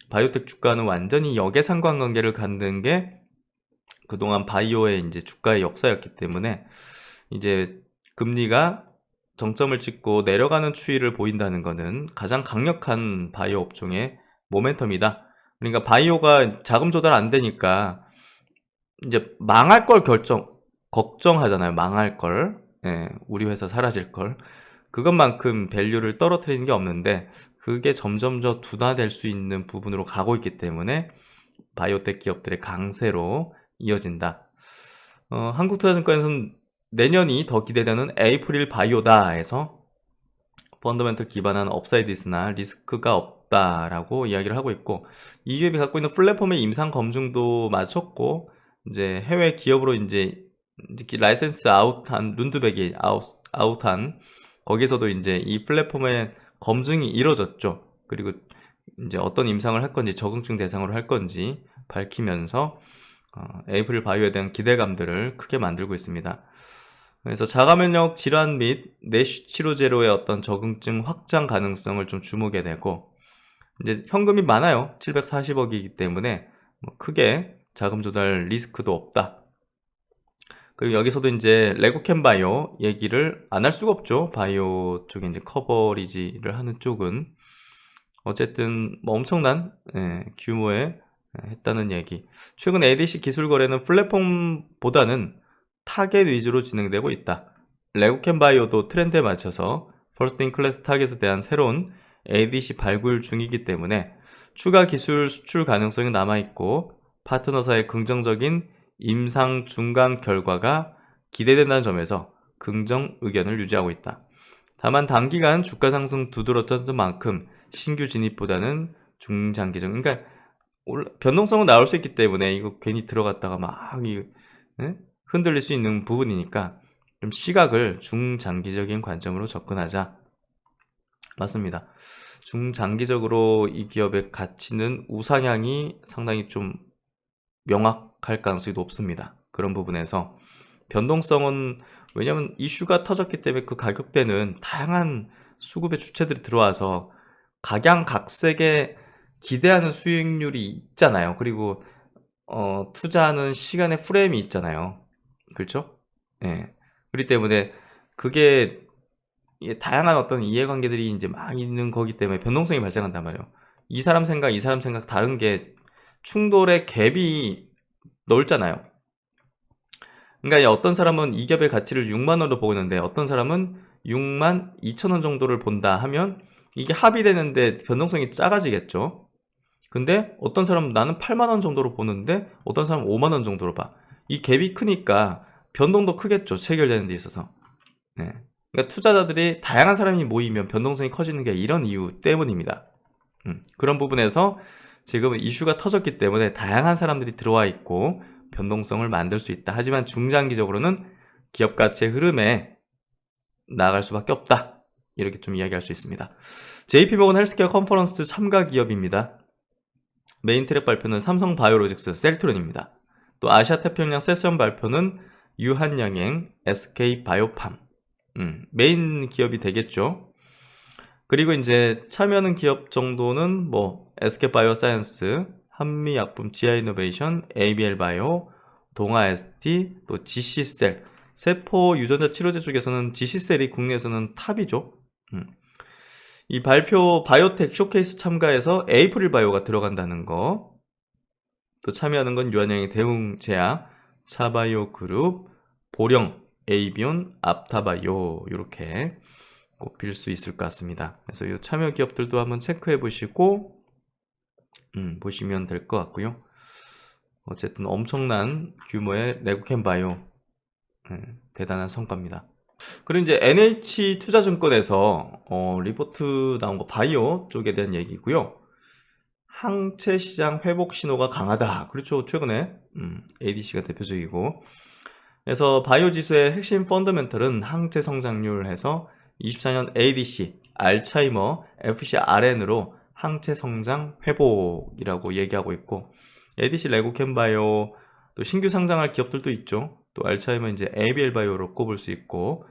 바이오텍 주가는 완전히 역외상관관계를 갖는 게 그동안 바이오의 이제 주가의 역사였기 때문에, 이제 금리가 정점을 찍고 내려가는 추이를 보인다는 것은 가장 강력한 바이오 업종의 모멘텀이다. 그러니까 바이오가 자금 조달 안 되니까 이제 망할 걸 걱정하잖아요. 망할 걸. 예, 우리 회사 사라질 걸. 그것만큼 밸류를 떨어뜨리는 게 없는데, 그게 점점 더 둔화될 수 있는 부분으로 가고 있기 때문에 바이오텍 기업들의 강세로 이어진다. 한국투자증권에서는 내년이 더 기대되는 에이프릴 바이오다 해서 펀더멘털 기반한 업사이드스나 리스크가 없다라고 이야기를 하고 있고, 이 기업이 갖고 있는 플랫폼의 임상 검증도 마쳤고, 이제 해외 기업으로 이제 라이센스 아웃한 룬드백이 아웃한 거기서도 이제 이 플랫폼의 검증이 이루어졌죠. 그리고 이제 어떤 임상을 할 건지, 적응증 대상으로 할 건지 밝히면서 에이프릴 바이오에 대한 기대감들을 크게 만들고 있습니다. 그래서 자가면역 질환 및 내시 치료제로의 어떤 적응증 확장 가능성을 좀 주목해 되고, 이제 현금이 많아요. 740억이기 때문에 뭐 크게 자금 조달 리스크도 없다. 그리고 여기서도 이제 레고캠 바이오 얘기를 안 할 수가 없죠. 바이오 쪽에 이제 커버리지를 하는 쪽은 어쨌든 뭐 엄청난 규모의 했다는 얘기. 최근 ADC 기술 거래는 플랫폼보다는 타겟 위주로 진행되고 있다. 레고캠 바이오도 트렌드에 맞춰서 퍼스트 인 클래스 타겟에 대한 새로운 ADC 발굴 중이기 때문에 추가 기술 수출 가능성이 남아있고, 파트너사의 긍정적인 임상 중간 결과가 기대된다는 점에서 긍정 의견을 유지하고 있다. 다만 단기간 주가 상승 두드러졌던 만큼 신규 진입보다는 중장기적, 그러니까 변동성은 나올 수 있기 때문에 이거 괜히 들어갔다가 막 흔들릴 수 있는 부분이니까 좀 시각을 중장기적인 관점으로 접근하자. 맞습니다. 중장기적으로 이 기업의 가치는 우상향이 상당히 좀 명확할 가능성이 높습니다. 그런 부분에서 변동성은, 왜냐면 이슈가 터졌기 때문에 그 가격대는 다양한 수급의 주체들이 들어와서 각양각색의 기대하는 수익률이 있잖아요. 그리고 투자하는 시간의 프레임이 있잖아요. 그렇죠? 예. 그렇기 때문에 그게 다양한 어떤 이해관계들이 이제 막 있는 거기 때문에 변동성이 발생한단 말이에요. 이 사람 생각 다른 게 충돌의 갭이 넓잖아요. 그러니까 어떤 사람은 이 기업의 가치를 6만 원으로 보고 있는데 어떤 사람은 6만 2천 원 정도를 본다 하면 이게 합의되는데 변동성이 작아지겠죠. 근데 어떤 사람은 나는 8만 원 정도로 보는데 어떤 사람은 5만 원 정도로 봐. 이 갭이 크니까 변동도 크겠죠. 체결되는 데 있어서. 네. 그러니까 투자자들이 다양한 사람이 모이면 변동성이 커지는 게 이런 이유 때문입니다. 그런 부분에서 지금 이슈가 터졌기 때문에 다양한 사람들이 들어와 있고 변동성을 만들 수 있다. 하지만 중장기적으로는 기업 가치의 흐름에 나아갈 수밖에 없다. 이렇게 좀 이야기할 수 있습니다. JP모건 헬스케어 컨퍼런스 참가 기업입니다. 메인 트랙 발표는 삼성바이오로직스, 셀트론입니다. 또 아시아태평양 세션 발표는 유한양행, SK바이오팜. 메인 기업이 되겠죠. 그리고 이제 참여하는 기업 정도는 뭐 SK바이오사이언스, 한미약품, 지아이노베이션, ABL바이오, 동아ST, 또 GC셀, 세포 유전자 치료제 쪽에서는 GC셀이 국내에서는 탑이죠. 이 발표 바이오텍 쇼케이스 참가해서 에이프릴 바이오가 들어간다는 거, 또 참여하는 건 유한양의 대웅제약, 차바이오 그룹, 보령, 에이비온, 앞타바이오 이렇게 꼽힐 수 있을 것 같습니다. 그래서 이 참여 기업들도 한번 체크해 보시고 보시면 될 것 같고요. 어쨌든 엄청난 규모의 레고캠 바이오 대단한 성과입니다. 그리고 이제 NH투자증권에서 리포트 나온 거 바이오 쪽에 대한 얘기고요. 항체 시장 회복 신호가 강하다. 그렇죠. 최근에 ADC가 대표적이고, 그래서 바이오 지수의 핵심 펀더멘털은 항체 성장률 해서 24년 ADC, 알츠하이머, FcRN으로 항체 성장 회복이라고 얘기하고 있고, ADC 레고캠바이오, 또 신규 상장할 기업들도 있죠. 또 알츠하이머 이제 ABL 바이오로 꼽을 수 있고,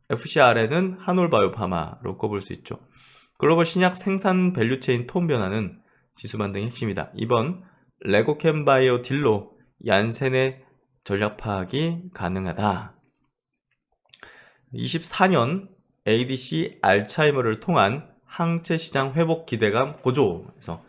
FcRN은 한올바이오파마로 꼽을 수 있죠. 글로벌 신약 생산 밸류체인 톤 변화는 지수 반등의 핵심이다. 이번 레고캠바이오 딜로 얀센의 전략 파악이 가능하다. 24년 ADC 알츠하이머를 통한 항체 시장 회복 기대감 고조. 그래서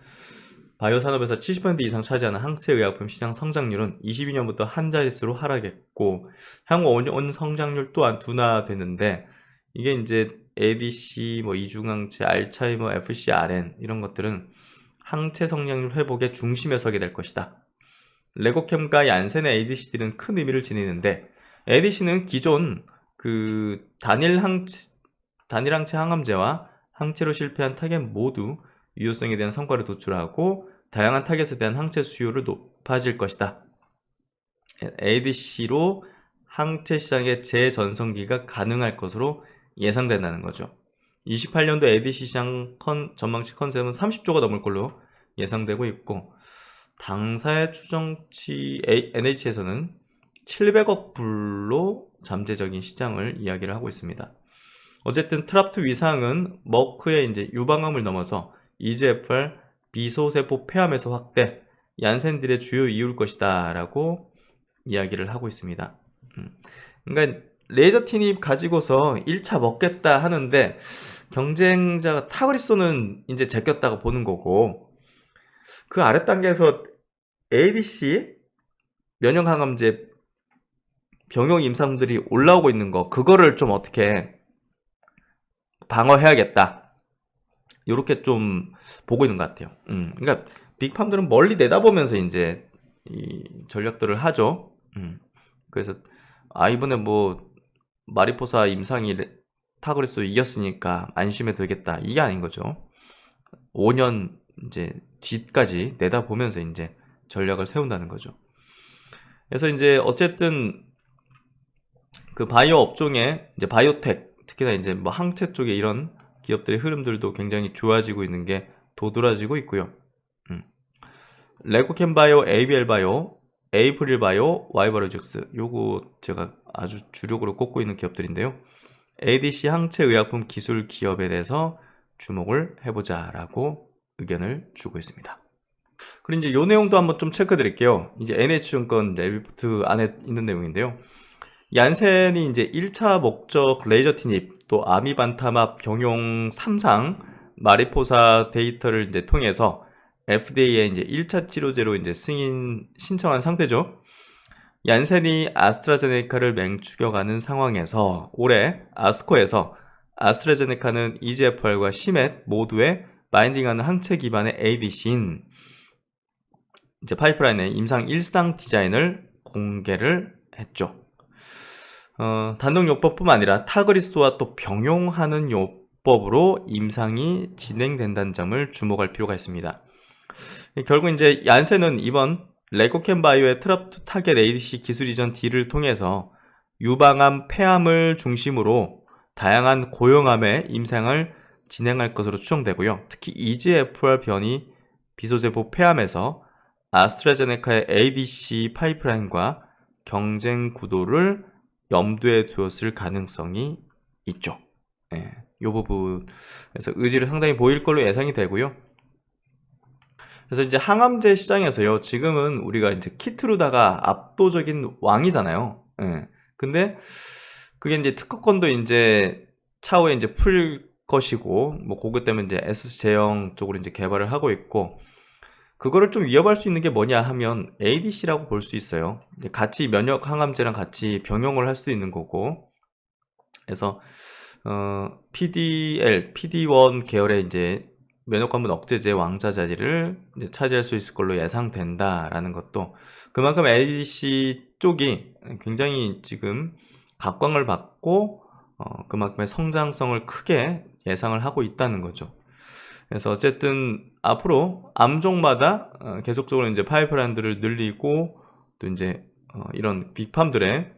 바이오 산업에서 70% 이상 차지하는 항체 의약품 시장 성장률은 22년부터 한 자릿수로 하락했고, 향후 5년 성장률 또한 둔화되는데, 이게 이제 ADC, 이중항체, 알츠하이머, FcRN 이런 것들은 항체 성장률 회복의 중심에 서게 될 것이다. 레고캠과 얀센의 ADC들은 큰 의미를 지니는데, ADC는 기존 그 단일 항체 항암제와 항체로 실패한 타겟 모두 유효성에 대한 성과를 도출하고 다양한 타겟에 대한 항체 수요를 높아질 것이다. ADC로 항체 시장의 재전성기가 가능할 것으로 예상된다는 거죠. 28년도 ADC 시장 전망치 컨셉은 30조가 넘을 걸로 예상되고 있고, 당사의 추정치 NH에서는 700억 불로 잠재적인 시장을 이야기를 하고 있습니다. 어쨌든 트랍2 위상은 머크의 이제 유방암을 넘어서 EGFR 비소세포 폐암에서 확대, 얀센들의 주요 이유일 것이다 라고 이야기를 하고 있습니다. 그러니까 레이저티닙 가지고서 1차 먹겠다 하는데, 경쟁자가 타그리소는 이제 제꼈다고 보는 거고, 그 아래 단계에서 ADC 면역항암제 병용 임상들이 올라오고 있는 거, 그거를 좀 어떻게 방어해야겠다, 요렇게 좀 보고 있는 것 같아요. 그러니까 빅팜들은 멀리 내다보면서 이제 이 전략들을 하죠. 그래서 이번에 마리포사 임상이 타그리소 이겼으니까 안심해도 되겠다, 이게 아닌 거죠. 5년 이제 뒤까지 내다보면서 이제 전략을 세운다는 거죠. 그래서 이제 어쨌든 그 바이오 업종에 이제 바이오텍, 특히나 이제 항체 쪽에 이런 기업들의 흐름들도 굉장히 좋아지고 있는 게 도드라지고 있고요. 레고캠바이오, ABL바이오, 에이프릴바이오, 와이바로직스, 요거 제가 아주 주력으로 꼽고 있는 기업들인데요. ADC 항체 의약품 기술 기업에 대해서 주목을 해보자 라고 의견을 주고 있습니다. 그리고 이제 요 내용도 한번 좀 체크해 드릴게요. 이제 NH증권 레비포트 안에 있는 내용인데요. 얀센이 이제 1차 목적 레이저티닙, 또 아미반타맙 경용 3상 마리포사 데이터를 이제 통해서 FDA에 이제 1차 치료제로 이제 승인 신청한 상태죠. 얀센이 아스트라제네카를 맹추격하는 상황에서 올해 아스코에서 아스트라제네카는 EGFR과 CMET 모두에 바인딩하는 항체 기반의 ADC인 이제 파이프라인의 임상 1상 디자인을 공개를 했죠. 단독 요법뿐만 아니라 타그리소와 또 병용하는 요법으로 임상이 진행된다는 점을 주목할 필요가 있습니다. 결국 이제 얀센은 이번 레고캠바이오의 트랍2 타겟 ADC 기술 이전 딜을 통해서 유방암, 폐암을 중심으로 다양한 고형암의 임상을 진행할 것으로 추정되고요. 특히 EGFR 변이 비소세포 폐암에서 아스트라제네카의 ADC 파이프라인과 경쟁 구도를 염두에 두었을 가능성이 있죠. 이 부분에서 의지를 상당히 보일 걸로 예상이 되고요. 그래서 이제 항암제 시장에서요, 지금은 우리가 이제 키트루다가 압도적인 왕이잖아요. 근데 그게 이제 특허권도 이제 차후에 이제 풀 것이고, 그것 때문에 이제 SC 제형 쪽으로 이제 개발을 하고 있고, 그거를 좀 위협할 수 있는 게 뭐냐 하면 ADC라고 볼 수 있어요. 이제 같이 면역 항암제랑 같이 병용을 할 수도 있는 거고, 그래서 PDL, PD1 계열의 이제 면역관문 억제제 왕자 자리를 이제 차지할 수 있을 걸로 예상된다라는 것도, 그만큼 ADC 쪽이 굉장히 지금 각광을 받고 그만큼의 성장성을 크게 예상을 하고 있다는 거죠. 그래서 어쨌든 앞으로 암종마다 계속적으로 이제 파이프라인들을 늘리고, 또 이제 이런 빅팜들의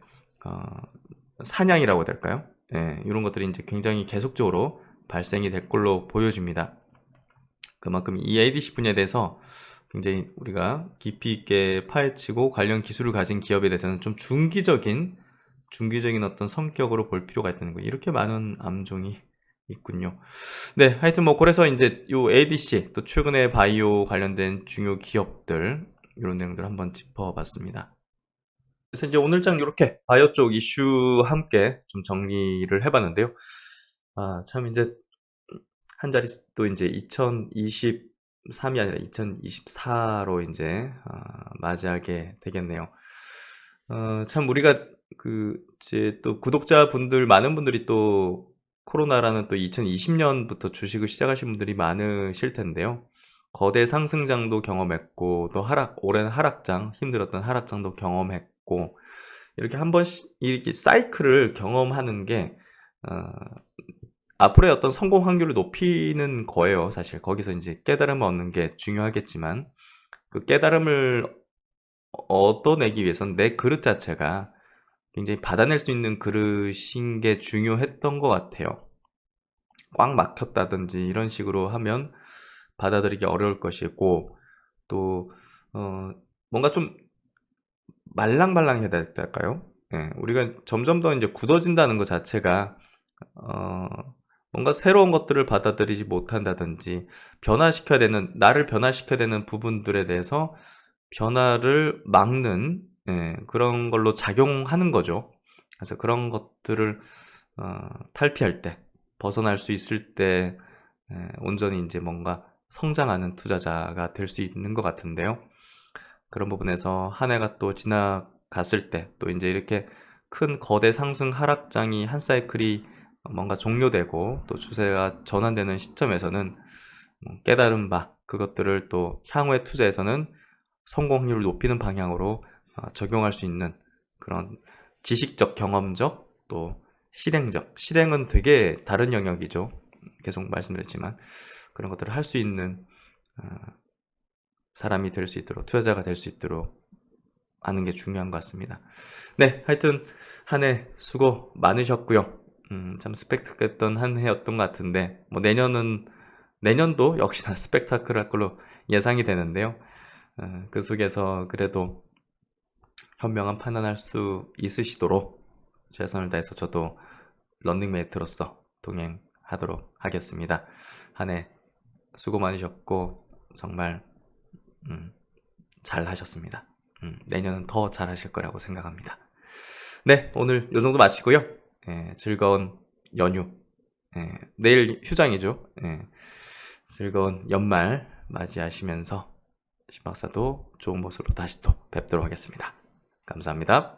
사냥이라고 해야 될까요? 이런 것들이 이제 굉장히 계속적으로 발생이 될 걸로 보여집니다. 그만큼 이 ADC 분야에 대해서 굉장히 우리가 깊이 있게 파헤치고 관련 기술을 가진 기업에 대해서는 좀 중기적인 어떤 성격으로 볼 필요가 있다는 거예요. 이렇게 많은 암종이 있군요. 네, 하여튼 뭐 그래서 이제 요 ADC 또 최근에 바이오 관련된 중요 기업들 이런 내용들 한번 짚어봤습니다. 그래서 이제 오늘 장 이렇게 바이오 쪽 이슈 함께 좀 정리를 해봤는데요. 참 이제 한 자리 또 이제 2023이 아니라 2024로 이제 맞이하게 되겠네요. 참 우리가 이제 또 구독자분들 많은 분들이 또 코로나라는 또 2020년부터 주식을 시작하신 분들이 많으실 텐데요. 거대 상승장도 경험했고 또 오랜 하락장, 힘들었던 하락장도 경험했고 이렇게 한 번씩 이렇게 사이클을 경험하는 게 앞으로의 어떤 성공 확률을 높이는 거예요, 사실. 거기서 이제 깨달음을 얻는 게 중요하겠지만 그 깨달음을 얻어내기 위해서는 내 그릇 자체가 굉장히 받아낼 수 있는 그릇인 게 중요했던 것 같아요. 꽉 막혔다든지 이런 식으로 하면 받아들이기 어려울 것이고 또 뭔가 좀 말랑말랑해야 될까요? 우리가 점점 더 이제 굳어진다는 것 자체가 뭔가 새로운 것들을 받아들이지 못한다든지 나를 변화시켜야 되는 부분들에 대해서 변화를 막는 그런 걸로 작용하는 거죠. 그래서 그런 것들을 탈피할 때, 벗어날 수 있을 때 온전히 이제 뭔가 성장하는 투자자가 될 수 있는 것 같은데요. 그런 부분에서 한 해가 또 지나갔을 때, 또 이제 이렇게 큰 거대 상승 하락장이 한 사이클이 뭔가 종료되고 또 추세가 전환되는 시점에서는 깨달은 바 그것들을 또 향후의 투자에서는 성공 확률을 높이는 방향으로 적용할 수 있는 그런 지식적, 경험적, 또 실행은 되게 다른 영역이죠. 계속 말씀드렸지만 그런 것들을 할 수 있는 사람이 될 수 있도록, 투자자가 될 수 있도록 하는 게 중요한 것 같습니다. 네, 하여튼 한 해 수고 많으셨고요. 참 스펙타클했던 한 해였던 것 같은데 뭐 내년도 역시나 스펙타클할 걸로 예상이 되는데요. 그 속에서 그래도 현명한 판단할 수 있으시도록 최선을 다해서 저도 런닝메이트로서 동행하도록 하겠습니다. 한 해 수고 많으셨고 정말 잘 하셨습니다. 내년은 더 잘하실 거라고 생각합니다. 네, 오늘 이 정도 마치고요. 즐거운 연휴, 내일 휴장이죠. 즐거운 연말 맞이하시면서 신박사도 좋은 모습으로 다시 또 뵙도록 하겠습니다. 감사합니다.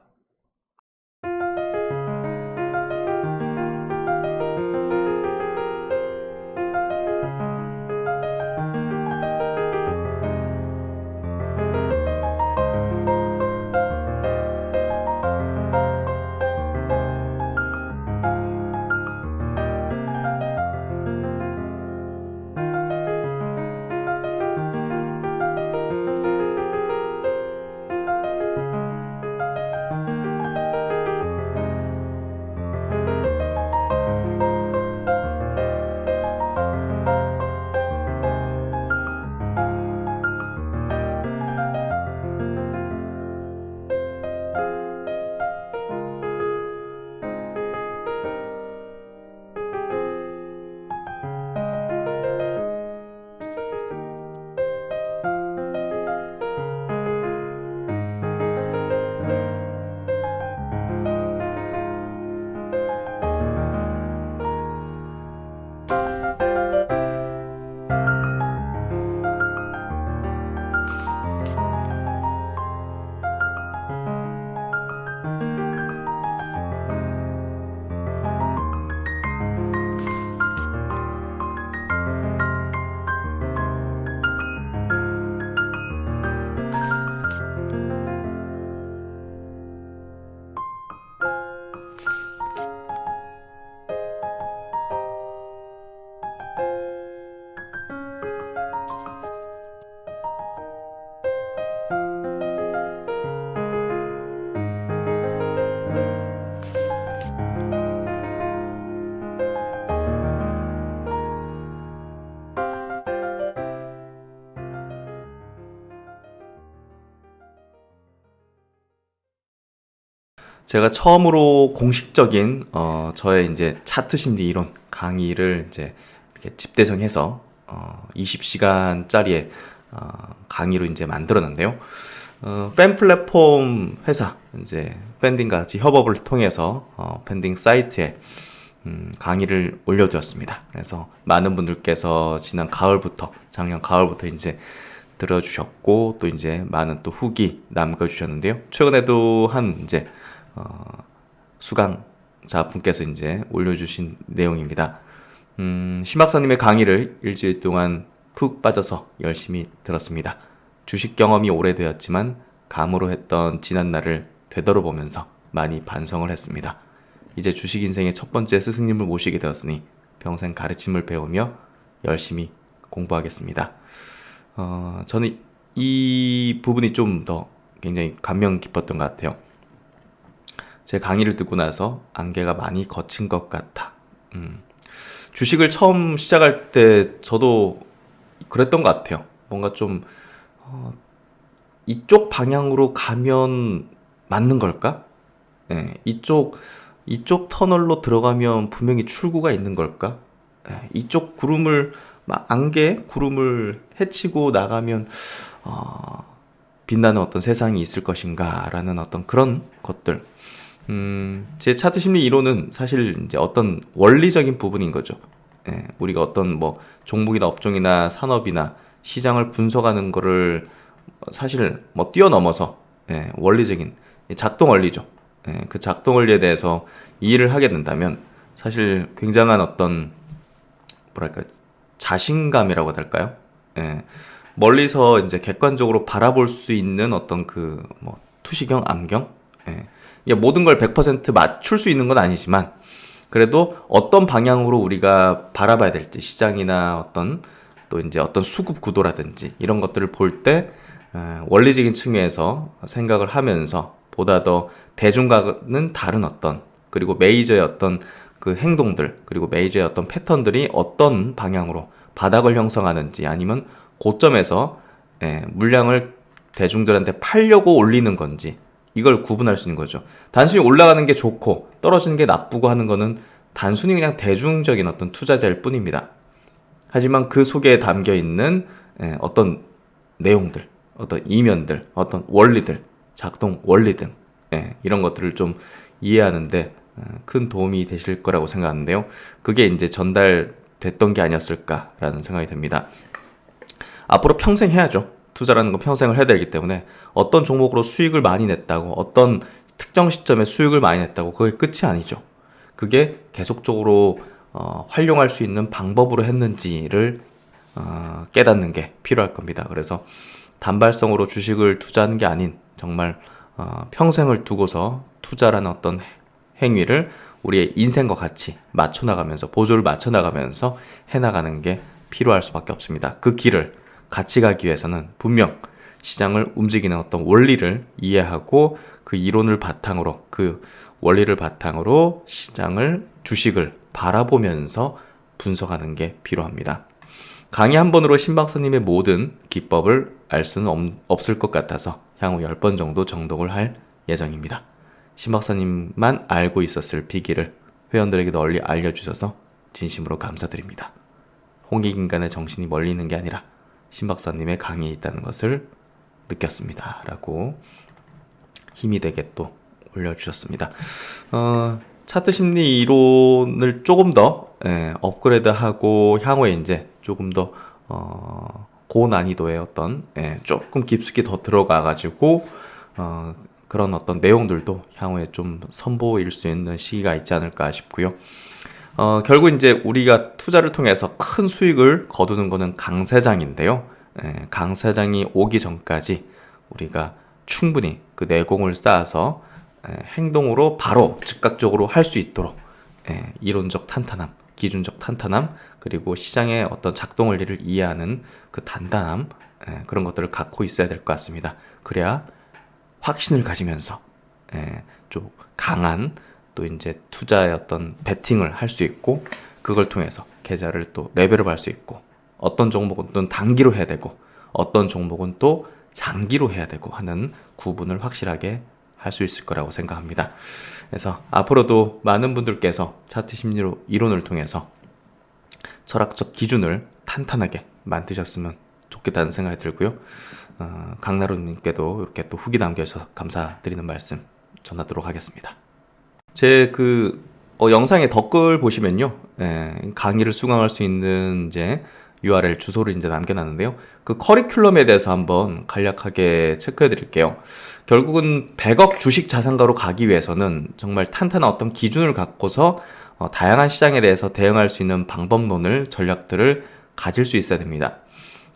제가 처음으로 공식적인 저의 이제 차트 심리 이론 강의를 이제 이렇게 집대성해서 20시간짜리의 강의로 이제 만들었는데요. 팬 플랫폼 회사 이제 팬딩과 같이 협업을 통해서 팬딩 사이트에 강의를 올려두었습니다. 그래서 많은 분들께서 지난 가을부터 작년 가을부터 이제 들어주셨고 또 이제 많은 또 후기 남겨주셨는데요. 최근에도 한 이제 수강자 분께서 이제 올려주신 내용입니다. 신박사님의 강의를 일주일 동안 푹 빠져서 열심히 들었습니다. 주식 경험이 오래되었지만 감으로 했던 지난날을 되돌아보면서 많이 반성을 했습니다. 이제 주식 인생의 첫 번째 스승님을 모시게 되었으니 평생 가르침을 배우며 열심히 공부하겠습니다. 저는 이 부분이 좀 더 굉장히 감명 깊었던 것 같아요. 제 강의를 듣고 나서 안개가 많이 걷힌 것 같아. 주식을 처음 시작할 때 저도 그랬던 것 같아요. 뭔가 좀 이쪽 방향으로 가면 맞는 걸까? 네, 이쪽 터널로 들어가면 분명히 출구가 있는 걸까? 네, 이쪽 구름을 안개 구름을 헤치고 나가면 빛나는 어떤 세상이 있을 것인가 라는 어떤 그런 것들. 제 차트 심리 이론은 사실 이제 어떤 원리적인 부분인 거죠. 예, 우리가 어떤 뭐 종목이나 업종이나 산업이나 시장을 분석하는 거를 사실 뭐 뛰어넘어서 원리적인 작동 원리죠. 그 작동 원리에 대해서 이해를 하게 된다면 사실 굉장한 어떤 뭐랄까 자신감이라고 해야 될까요? 멀리서 이제 객관적으로 바라볼 수 있는 어떤 그 뭐 투시경, 암경, 이게 모든 걸 100% 맞출 수 있는 건 아니지만 그래도 어떤 방향으로 우리가 바라봐야 될지 시장이나 어떤 또 이제 어떤 수급 구도라든지 이런 것들을 볼 때 원리적인 측면에서 생각을 하면서 보다 더 대중과는 다른 어떤 그리고 메이저의 어떤 그 행동들 그리고 메이저의 어떤 패턴들이 어떤 방향으로 바닥을 형성하는지 아니면 고점에서 물량을 대중들한테 팔려고 올리는 건지 이걸 구분할 수 있는 거죠. 단순히 올라가는 게 좋고 떨어지는 게 나쁘고 하는 거는 단순히 그냥 대중적인 어떤 투자자일 뿐입니다. 하지만 그 속에 담겨 있는 어떤 내용들, 어떤 이면들, 어떤 원리들, 작동 원리 등 이런 것들을 좀 이해하는데 큰 도움이 되실 거라고 생각하는데요. 그게 이제 전달됐던 게 아니었을까라는 생각이 듭니다. 앞으로 평생 해야죠. 투자라는 건 평생을 해야 되기 때문에 어떤 종목으로 수익을 많이 냈다고 어떤 특정 시점에 수익을 많이 냈다고 그게 끝이 아니죠. 그게 계속적으로 활용할 수 있는 방법으로 했는지를 깨닫는 게 필요할 겁니다. 그래서 단발성으로 주식을 투자하는 게 아닌 정말 평생을 두고서 투자라는 어떤 행위를 우리의 인생과 같이 맞춰나가면서 보조를 맞춰나가면서 해나가는 게 필요할 수밖에 없습니다. 그 길을 같이 가기 위해서는 분명 시장을 움직이는 어떤 원리를 이해하고 그 이론을 바탕으로 그 원리를 바탕으로 시장을 주식을 바라보면서 분석하는 게 필요합니다. 강의 한 번으로 신박사님의 모든 기법을 알 수는 없을 것 같아서 향후 10번 정도 정독을 할 예정입니다. 신박사님만 알고 있었을 비기를 회원들에게 널리 알려주셔서 진심으로 감사드립니다. 홍익인간의 정신이 멀리 있는 게 아니라 신박사님의 강의에 있다는 것을 느꼈습니다. 라고 힘이 되게 또 올려주셨습니다. 차트 심리 이론을 조금 더 업그레이드하고 향후에 이제 조금 더 고난이도의 어떤 조금 깊숙이 더 들어가가지고 그런 어떤 내용들도 향후에 좀 선보일 수 있는 시기가 있지 않을까 싶고요. 결국 이제 우리가 투자를 통해서 큰 수익을 거두는 것은 강세장인데요. 강세장이 오기 전까지 우리가 충분히 그 내공을 쌓아서 행동으로 바로 즉각적으로 할 수 있도록 이론적 탄탄함, 기준적 탄탄함, 그리고 시장의 어떤 작동 원리를 이해하는 그 단단함 그런 것들을 갖고 있어야 될 것 같습니다. 그래야 확신을 가지면서 좀 강한 또 이제 투자의 어떤 베팅을 할 수 있고 그걸 통해서 계좌를 또 레벨업 할 수 있고 어떤 종목은 또 단기로 해야 되고 어떤 종목은 또 장기로 해야 되고 하는 구분을 확실하게 할 수 있을 거라고 생각합니다. 그래서 앞으로도 많은 분들께서 차트 심리 이론을 통해서 철학적 기준을 탄탄하게 만드셨으면 좋겠다는 생각이 들고요. 강나루님께도 이렇게 또 후기 남겨주셔서 감사드리는 말씀 전하도록 하겠습니다. 제 영상의 댓글 보시면요, 강의를 수강할 수 있는 이제 URL 주소를 이제 남겨놨는데요. 그 커리큘럼에 대해서 한번 간략하게 체크해 드릴게요. 결국은 100억 주식 자산가로 가기 위해서는 정말 탄탄한 어떤 기준을 갖고서 다양한 시장에 대해서 대응할 수 있는 방법론을, 전략들을 가질 수 있어야 됩니다.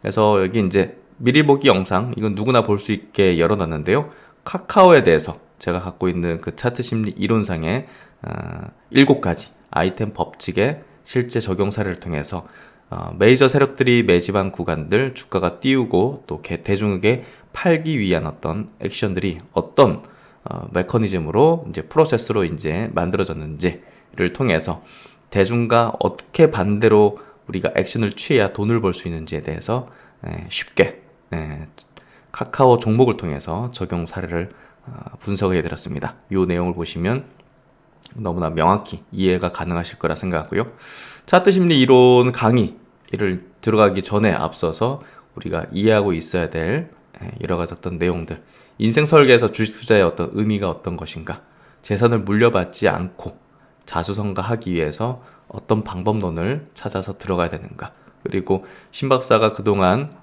그래서 여기 이제 미리 보기 영상, 이건 누구나 볼 수 있게 열어놨는데요. 카카오에 대해서 제가 갖고 있는 그 차트 심리 이론상의 7가지 아이템 법칙의 실제 적용 사례를 통해서 메이저 세력들이 매집한 구간들 주가가 띄우고 또 대중에게 팔기 위한 어떤 액션들이 어떤 메커니즘으로 이제 프로세스로 이제 만들어졌는지를 통해서 대중과 어떻게 반대로 우리가 액션을 취해야 돈을 벌 수 있는지에 대해서 쉽게 카카오 종목을 통해서 적용 사례를 분석해 드렸습니다. 이 내용을 보시면 너무나 명확히 이해가 가능하실 거라 생각하고요. 차트 심리 이론 강의를 들어가기 전에 앞서서 우리가 이해하고 있어야 될 여러 가지 어떤 내용들, 인생 설계에서 주식 투자의 어떤 의미가 어떤 것인가, 재산을 물려받지 않고 자수성가하기 위해서 어떤 방법론을 찾아서 들어가야 되는가, 그리고 신 박사가 그동안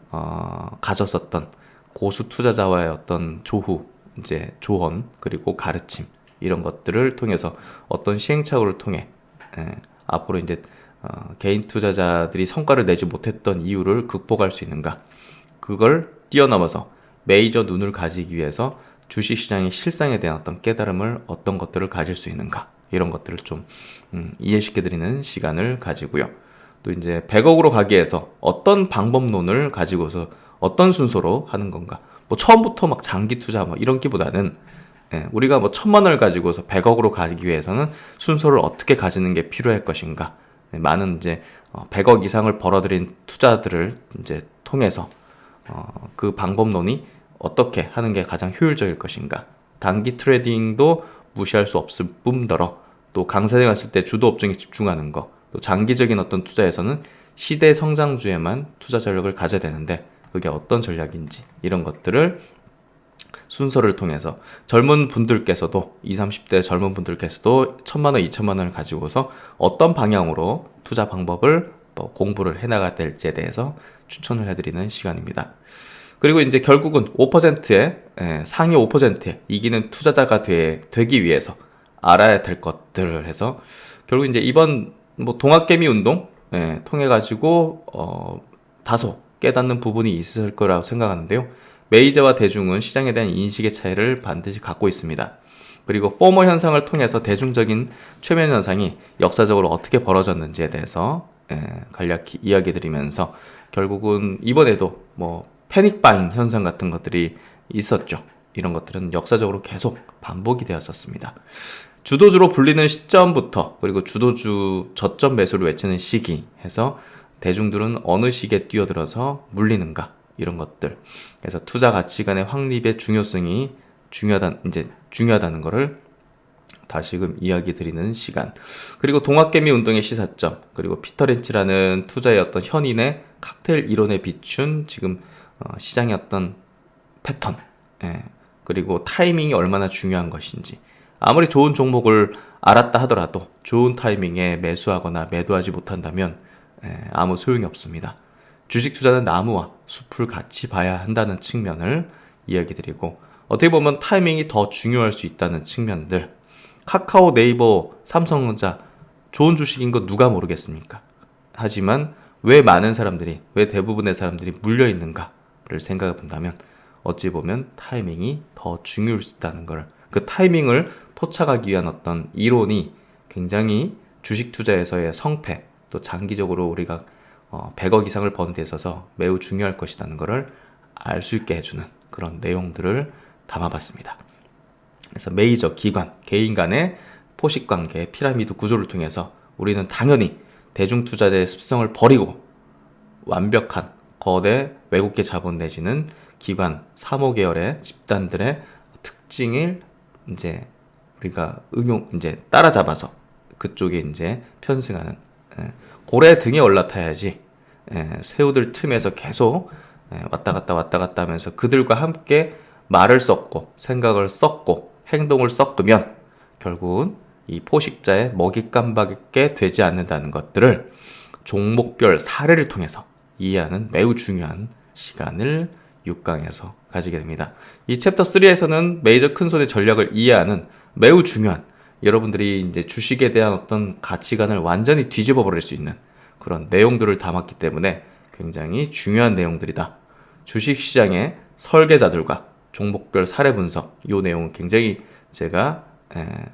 가졌었던 고수 투자자와의 어떤 이제 조언, 그리고 가르침, 이런 것들을 통해서 어떤 시행착오를 통해 앞으로 이제 개인 투자자들이 성과를 내지 못했던 이유를 극복할 수 있는가, 그걸 뛰어넘어서 메이저 눈을 가지기 위해서 주식시장의 실상에 대한 어떤 깨달음을, 어떤 것들을 가질 수 있는가, 이런 것들을 좀 이해시켜드리는 시간을 가지고요. 또 이제 100억으로 가기 위해서 어떤 방법론을 가지고서 어떤 순서로 하는 건가, 뭐 처음부터 막 장기 투자 뭐 이런 기보다는 우리가 뭐 1000만 원을 가지고서 100억으로 가기 위해서는 순서를 어떻게 가지는 게 필요할 것인가, 많은 이제 100억 이상을 벌어들인 투자들을 이제 통해서 그 방법론이 어떻게 하는 게 가장 효율적일 것인가, 단기 트레이딩도 무시할 수 없을 뿐더러 또 강세에 갔을 때 주도 업종에 집중하는 거, 또 장기적인 어떤 투자에서는 시대 성장주에만 투자 전략을 가져야 되는데 그게 어떤 전략인지, 이런 것들을 순서를 통해서 젊은 분들께서도 20, 30대 젊은 분들께서도 1000만 원, 2000만 원을 가지고서 어떤 방향으로 투자 방법을 공부를 해나가야 될지에 대해서 추천을 해드리는 시간입니다. 그리고 이제 결국은 5%의 상위 5%에 이기는 투자자가 되기 위해서 알아야 될 것들을 해서 결국 이제 이번 뭐 동학개미 운동 통해 가지고 다소 깨닫는 부분이 있을 거라고 생각하는데요. 메이저와 대중은 시장에 대한 인식의 차이를 반드시 갖고 있습니다. 그리고 포머 현상을 통해서 대중적인 최면 현상이 역사적으로 어떻게 벌어졌는지에 대해서 간략히 이야기 드리면서 결국은 이번에도 뭐 패닉바잉 현상 같은 것들이 있었죠. 이런 것들은 역사적으로 계속 반복이 되었었습니다. 주도주로 불리는 시점부터, 그리고 주도주 저점 매수를 외치는 시기 해서 대중들은 어느 시기에 뛰어들어서 물리는가, 이런 것들. 그래서 투자 가치관의 확립의 중요성이 중요하다는 것을 다시금 이야기 드리는 시간. 그리고 동학개미 운동의 시사점, 그리고 피터 린치라는 투자의 어떤 현인의 칵테일 이론에 비춘 지금 시장의 어떤 패턴, 그리고 타이밍이 얼마나 중요한 것인지, 아무리 좋은 종목을 알았다 하더라도 좋은 타이밍에 매수하거나 매도하지 못한다면 아무 소용이 없습니다. 주식 투자는 나무와 숲을 같이 봐야 한다는 측면을 이야기 드리고, 어떻게 보면 타이밍이 더 중요할 수 있다는 측면들, 카카오, 네이버, 삼성전자 좋은 주식인 거 누가 모르겠습니까? 하지만 왜 대부분의 사람들이 물려있는가를 생각해 본다면 어찌 보면 타이밍이 더 중요할 수 있다는 걸, 그 타이밍을 포착하기 위한 어떤 이론이 굉장히 주식 투자에서의 성패, 또 장기적으로 우리가 100억 이상을 버는 데 있어서 매우 중요할 것이라는 것을 알 수 있게 해주는 그런 내용들을 담아봤습니다. 그래서 메이저, 기관, 개인 간의 포식관계, 피라미드 구조를 통해서 우리는 당연히 대중투자자의 습성을 버리고 완벽한 거대 외국계 자본 내지는 기관, 사모 계열의 집단들의 특징을 이제 우리가 이제 따라잡아서 그쪽에 이제 편승하는, 고래 등에 올라타야지 새우들 틈에서 계속 왔다 갔다 하면서 그들과 함께 말을 섞고 생각을 섞고 행동을 섞으면 결국은 이 포식자의 먹잇감밖에 되지 않는다는 것들을 종목별 사례를 통해서 이해하는 매우 중요한 시간을 6강에서 가지게 됩니다. 이 챕터 3에서는 메이저 큰손의 전략을 이해하는 매우 중요한, 여러분들이 이제 주식에 대한 어떤 가치관을 완전히 뒤집어 버릴 수 있는 그런 내용들을 담았기 때문에 굉장히 중요한 내용들이다. 주식시장의 설계자들과 종목별 사례 분석, 이 내용은 굉장히 제가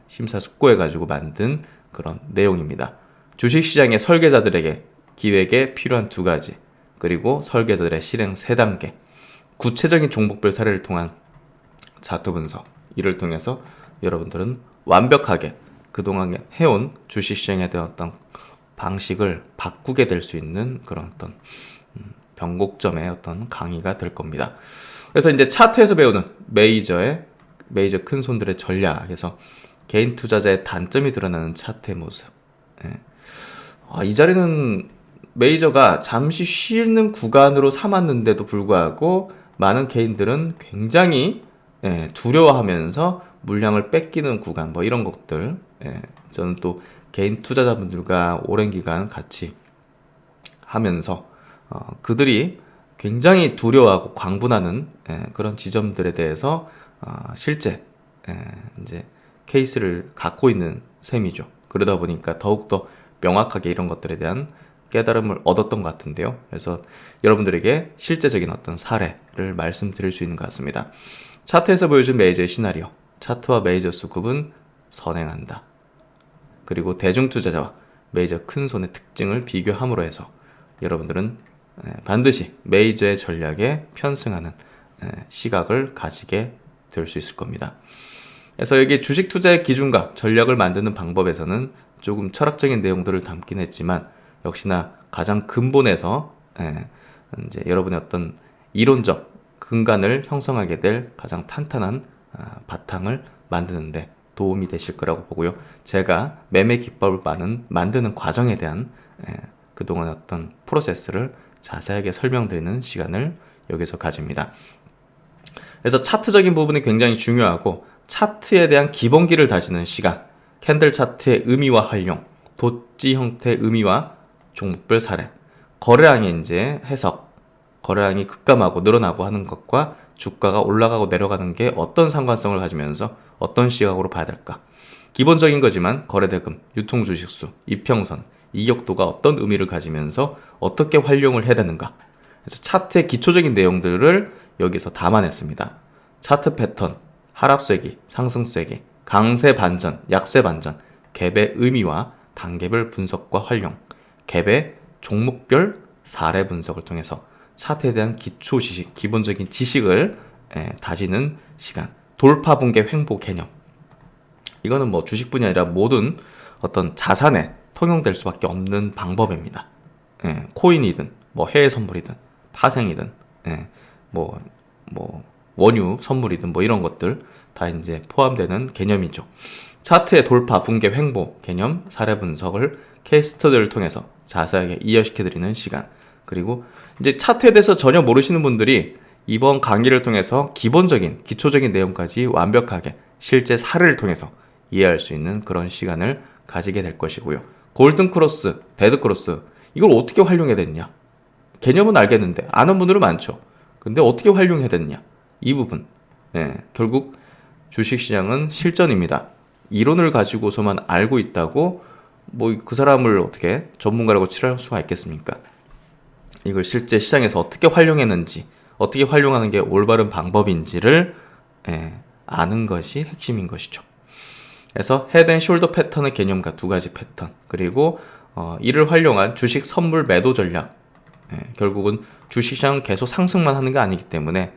심사숙고해가지고 만든 그런 내용입니다. 주식시장의 설계자들에게 기획에 필요한 2가지, 그리고 설계자들의 실행 3단계, 구체적인 종목별 사례를 통한 차트 분석, 이를 통해서 여러분들은 완벽하게 그동안 해온 주식시장에 대한 어떤 방식을 바꾸게 될 수 있는 그런 어떤 변곡점의 어떤 강의가 될 겁니다. 그래서 이제 차트에서 배우는 메이저 큰 손들의 전략에서 개인 투자자의 단점이 드러나는 차트의 모습. 이 자리는 메이저가 잠시 쉬는 구간으로 삼았는데도 불구하고 많은 개인들은 굉장히 두려워하면서 물량을 뺏기는 구간, 뭐 이런 것들. 저는 또 개인 투자자분들과 오랜 기간 같이 하면서 그들이 굉장히 두려워하고 광분하는 그런 지점들에 대해서 실제 이제 케이스를 갖고 있는 셈이죠. 그러다 보니까 더욱더 명확하게 이런 것들에 대한 깨달음을 얻었던 것 같은데요. 그래서 여러분들에게 실제적인 어떤 사례를 말씀드릴 수 있는 것 같습니다. 차트에서 보여준 메이저의 시나리오, 차트와 메이저 수급은 선행한다. 그리고 대중투자자와 메이저 큰손의 특징을 비교함으로 해서 여러분들은 반드시 메이저의 전략에 편승하는 시각을 가지게 될 수 있을 겁니다. 그래서 여기 주식 투자의 기준과 전략을 만드는 방법에서는 조금 철학적인 내용들을 담긴 했지만 역시나 가장 근본에서 이제 여러분의 어떤 이론적 근간을 형성하게 될 가장 탄탄한 바탕을 만드는데 도움이 되실 거라고 보고요. 제가 매매 기법을 만드는 과정에 대한 그동안 어떤 프로세스를 자세하게 설명드리는 시간을 여기서 가집니다. 그래서 차트적인 부분이 굉장히 중요하고 차트에 대한 기본기를 다지는 시간, 캔들 차트의 의미와 활용, 도지 형태의 의미와 종목별 사례, 거래량의 이제 해석, 거래량이 급감하고 늘어나고 하는 것과 주가가 올라가고 내려가는 게 어떤 상관성을 가지면서 어떤 시각으로 봐야 될까? 기본적인 거지만 거래대금, 유통주식수, 이평선, 이격도가 어떤 의미를 가지면서 어떻게 활용을 해야 되는가? 그래서 차트의 기초적인 내용들을 여기서 담아냈습니다. 차트 패턴, 하락세기, 상승세기, 강세 반전, 약세 반전, 갭의 의미와 단계별 분석과 활용, 갭의 종목별 사례 분석을 통해서 차트에 대한 기초 지식, 기본적인 지식을 다지는 시간. 돌파 붕괴 횡보 개념. 이거는 뭐 주식뿐이 아니라 모든 어떤 자산에 통용될 수밖에 없는 방법입니다. 코인이든 뭐 해외 선물이든 파생이든 뭐 원유 선물이든 뭐 이런 것들 다 이제 포함되는 개념이죠. 차트의 돌파 붕괴 횡보 개념 사례 분석을 케이스 스터디를 통해서 자세하게 이해시켜드리는 시간. 그리고 이제 차트에 대해서 전혀 모르시는 분들이 이번 강의를 통해서 기본적인 기초적인 내용까지 완벽하게 실제 사례를 통해서 이해할 수 있는 그런 시간을 가지게 될 것이고요. 골든 크로스, 데드 크로스, 이걸 어떻게 활용해야 되느냐? 개념은 알겠는데 아는 분들은 많죠. 근데 어떻게 활용해야 되느냐? 이 부분. 결국 주식시장은 실전입니다. 이론을 가지고서만 알고 있다고 뭐 그 사람을 어떻게 전문가라고 칠할 수가 있겠습니까? 이걸 실제 시장에서 어떻게 활용했는지, 어떻게 활용하는 게 올바른 방법인지를 아는 것이 핵심인 것이죠. 그래서 헤드 앤 숄더 패턴의 개념과 2가지 패턴, 그리고 이를 활용한 주식 선물 매도 전략. 결국은 주식시장은 계속 상승만 하는 게 아니기 때문에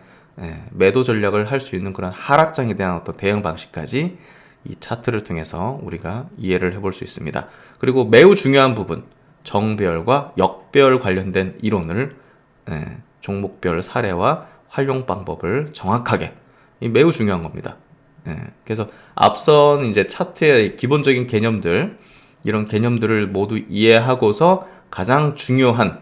매도 전략을 할 수 있는 그런 하락장에 대한 어떤 대응 방식까지 이 차트를 통해서 우리가 이해를 해볼 수 있습니다. 그리고 매우 중요한 부분, 정배열과 역배열 관련된 이론을 종목별 사례와 활용 방법을 정확하게, 매우 중요한 겁니다. 그래서 앞선 이제 차트의 기본적인 개념들, 이런 개념들을 모두 이해하고서 가장 중요한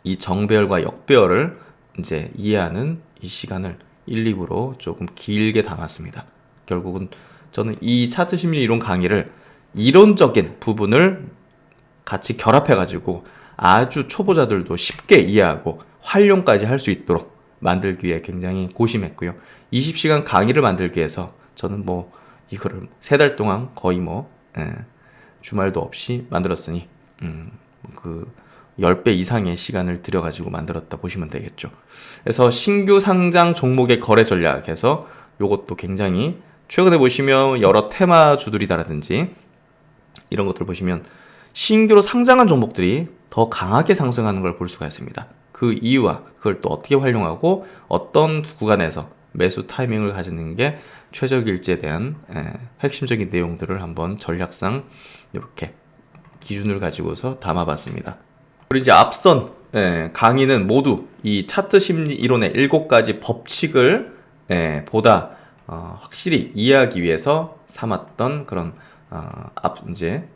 이 정배열과 역배열을 이제 이해하는 이 시간을 1, 2부로 조금 길게 담았습니다. 결국은 저는 이 차트 심리 이론 강의를 이론적인 부분을 같이 결합해가지고 아주 초보자들도 쉽게 이해하고 활용까지 할 수 있도록 만들기 위해 굉장히 고심했고요. 20시간 강의를 만들기 위해서 저는 뭐 이거를 3달 동안 거의 주말도 없이 만들었으니 그 10배 이상의 시간을 들여가지고 만들었다 보시면 되겠죠. 그래서 신규 상장 종목의 거래 전략에서 요것도 굉장히 최근에 보시면 여러 테마주들이다라든지 이런 것들 보시면 신규로 상장한 종목들이 더 강하게 상승하는 걸 볼 수가 있습니다. 그 이유와 그걸 또 어떻게 활용하고 어떤 구간에서 매수 타이밍을 가지는 게 최적일지에 대한 핵심적인 내용들을 한번 전략상 이렇게 기준을 가지고서 담아봤습니다. 그리고 이제 앞선 강의는 모두 이 차트 심리 이론의 7가지 법칙을 보다 확실히 이해하기 위해서 삼았던 그런 이제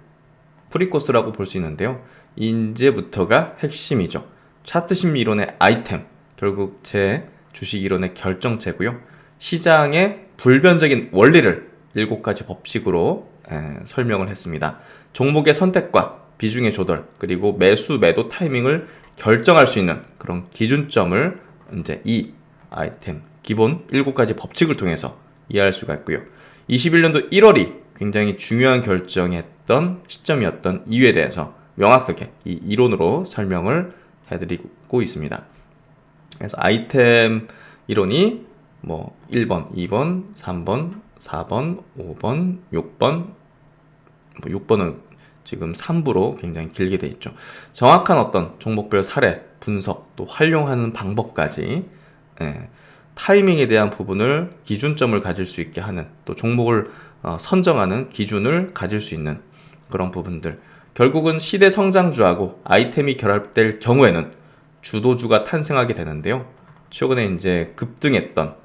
프리코스라고 볼 수 있는데요. 이제부터가 핵심이죠. 차트 심리 이론의 아이템, 결국 제 주식 이론의 결정체고요. 시장의 불변적인 원리를 7가지 법칙으로 설명을 했습니다. 종목의 선택과 비중의 조절, 그리고 매수, 매도 타이밍을 결정할 수 있는 그런 기준점을 이제 이 아이템, 기본 7가지 법칙을 통해서 이해할 수가 있고요. 21년도 1월이 굉장히 중요한 결정했던 시점이었던 이유에 대해서 명확하게 이 이론으로 설명을 해드리고 있습니다. 그래서 아이템 이론이 뭐 1번, 2번, 3번, 4번, 5번, 6번, 6번은 지금 3부로 굉장히 길게 돼 있죠. 정확한 어떤 종목별 사례, 분석, 또 활용하는 방법까지 타이밍에 대한 부분을 기준점을 가질 수 있게 하는, 또 종목을 선정하는 기준을 가질 수 있는 그런 부분들. 결국은 시대 성장주하고 아이템이 결합될 경우에는 주도주가 탄생하게 되는데요. 최근에 이제 급등했던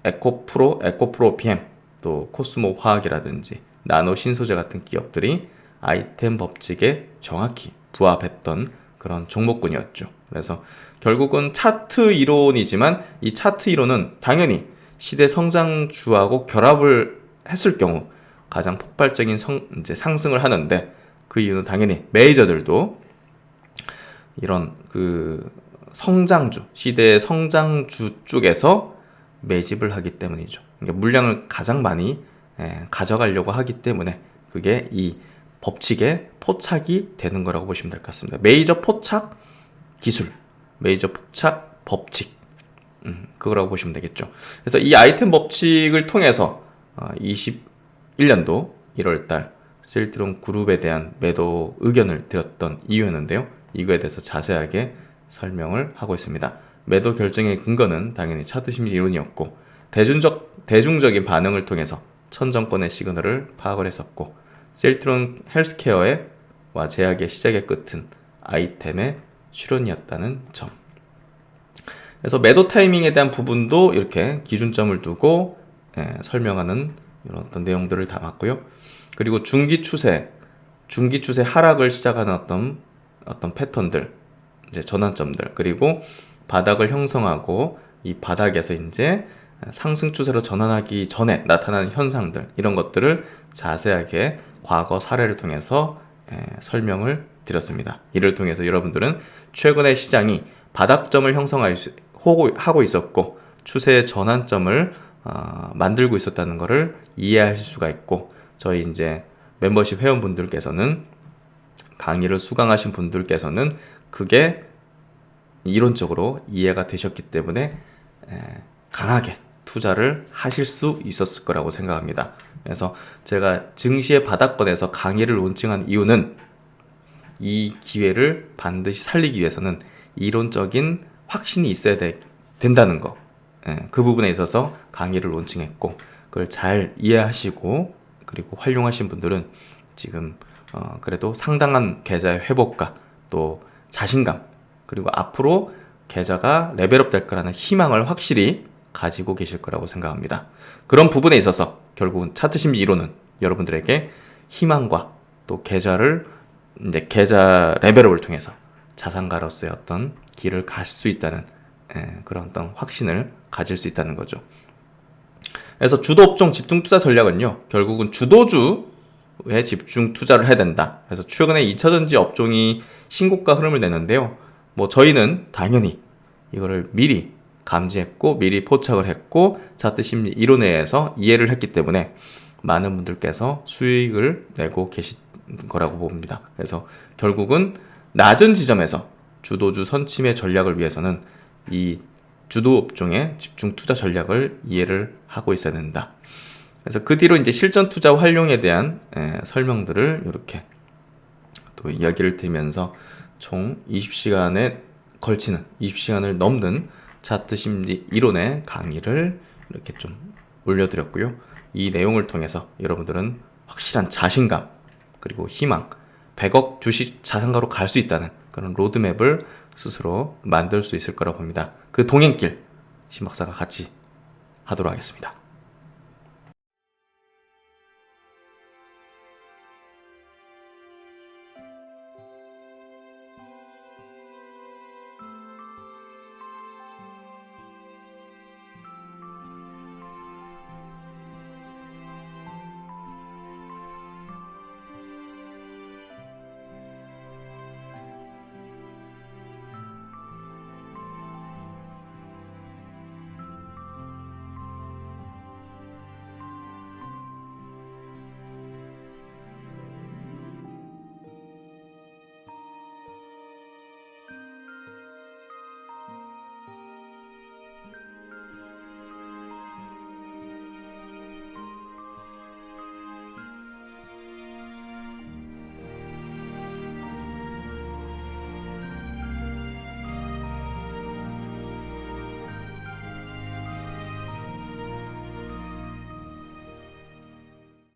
에코프로 PM, 또 코스모 화학이라든지 나노 신소재 같은 기업들이 아이템 법칙에 정확히 부합했던 그런 종목군이었죠. 그래서 결국은 차트 이론이지만 이 차트 이론은 당연히 시대 성장주하고 결합을 했을 경우 가장 폭발적인 이제 상승을 하는데, 그 이유는 당연히 메이저들도 이런 그 성장주, 시대의 성장주 쪽에서 매집을 하기 때문이죠. 그러니까 물량을 가장 많이 가져가려고 하기 때문에 그게 이 법칙에 포착이 되는 거라고 보시면 될 것 같습니다. 메이저 포착 기술, 메이저 포착 법칙, 그거라고 보시면 되겠죠. 그래서 이 아이템 법칙을 통해서 21년도 1월달 셀트론 그룹에 대한 매도 의견을 드렸던 이유였는데요. 이거에 대해서 자세하게 설명을 하고 있습니다. 매도 결정의 근거는 당연히 차트 심리 이론이었고, 대중적인 반응을 통해서 천정권의 시그널을 파악을 했었고, 셀트론 헬스케어와 제약의 시작의 끝은 아이템의 출현이었다는 점. 그래서 매도 타이밍에 대한 부분도 이렇게 기준점을 두고 설명하는 이런 어떤 내용들을 담았고요. 그리고 중기 추세 하락을 시작하는 어떤 패턴들, 이제 전환점들, 그리고 바닥을 형성하고 이 바닥에서 이제 상승 추세로 전환하기 전에 나타나는 현상들, 이런 것들을 자세하게 과거 사례를 통해서 설명을 드렸습니다. 이를 통해서 여러분들은 최근에 시장이 바닥점을 형성하고 있었고 추세의 전환점을 만들고 있었다는 것을 이해하실 수가 있고, 저희 이제 멤버십 회원분들께서는, 강의를 수강하신 분들께서는 그게 이론적으로 이해가 되셨기 때문에 강하게 투자를 하실 수 있었을 거라고 생각합니다. 그래서 제가 증시의 바닥권에서 강의를 론칭한 이유는 이 기회를 반드시 살리기 위해서는 이론적인 확신이 있어야 된다는 거, 그 부분에 있어서 강의를 론칭했고, 그걸 잘 이해하시고 그리고 활용하신 분들은 지금 그래도 상당한 계좌의 회복과 또 자신감, 그리고 앞으로 계좌가 레벨업 될 거라는 희망을 확실히 가지고 계실 거라고 생각합니다. 그런 부분에 있어서 결국은 차트 심리 이론은 여러분들에게 희망과 또 계좌를 이제 계좌 레벨업을 통해서 자산가로서의 어떤 길을 갈 수 있다는 그런 어떤 확신을 가질 수 있다는 거죠. 그래서 주도 업종 집중 투자 전략은요, 결국은 주도주에 집중 투자를 해야 된다. 그래서 최근에 2차전지 업종이 신고가 흐름을 냈는데요. 뭐 저희는 당연히 이거를 미리 감지했고 미리 포착을 했고 차트 심리 이론에 의해서 이해를 했기 때문에 많은 분들께서 수익을 내고 계신 거라고 봅니다. 그래서 결국은 낮은 지점에서 주도주 선침의 전략을 위해서는 이 주도 업종의 집중 투자 전략을 이해를 하고 있어야 된다. 그래서 그 뒤로 이제 실전 투자 활용에 대한 설명들을 이렇게 또 이야기를 드리면서 총 20시간에 걸치는 20시간을 넘는 차트 심리 이론의 강의를 이렇게 좀 올려드렸고요. 이 내용을 통해서 여러분들은 확실한 자신감 그리고 희망, 100억 주식 자산가로 갈 수 있다는 그런 로드맵을 스스로 만들 수 있을 거라고 봅니다. 그 동행길 신박사가 같이 하도록 하겠습니다.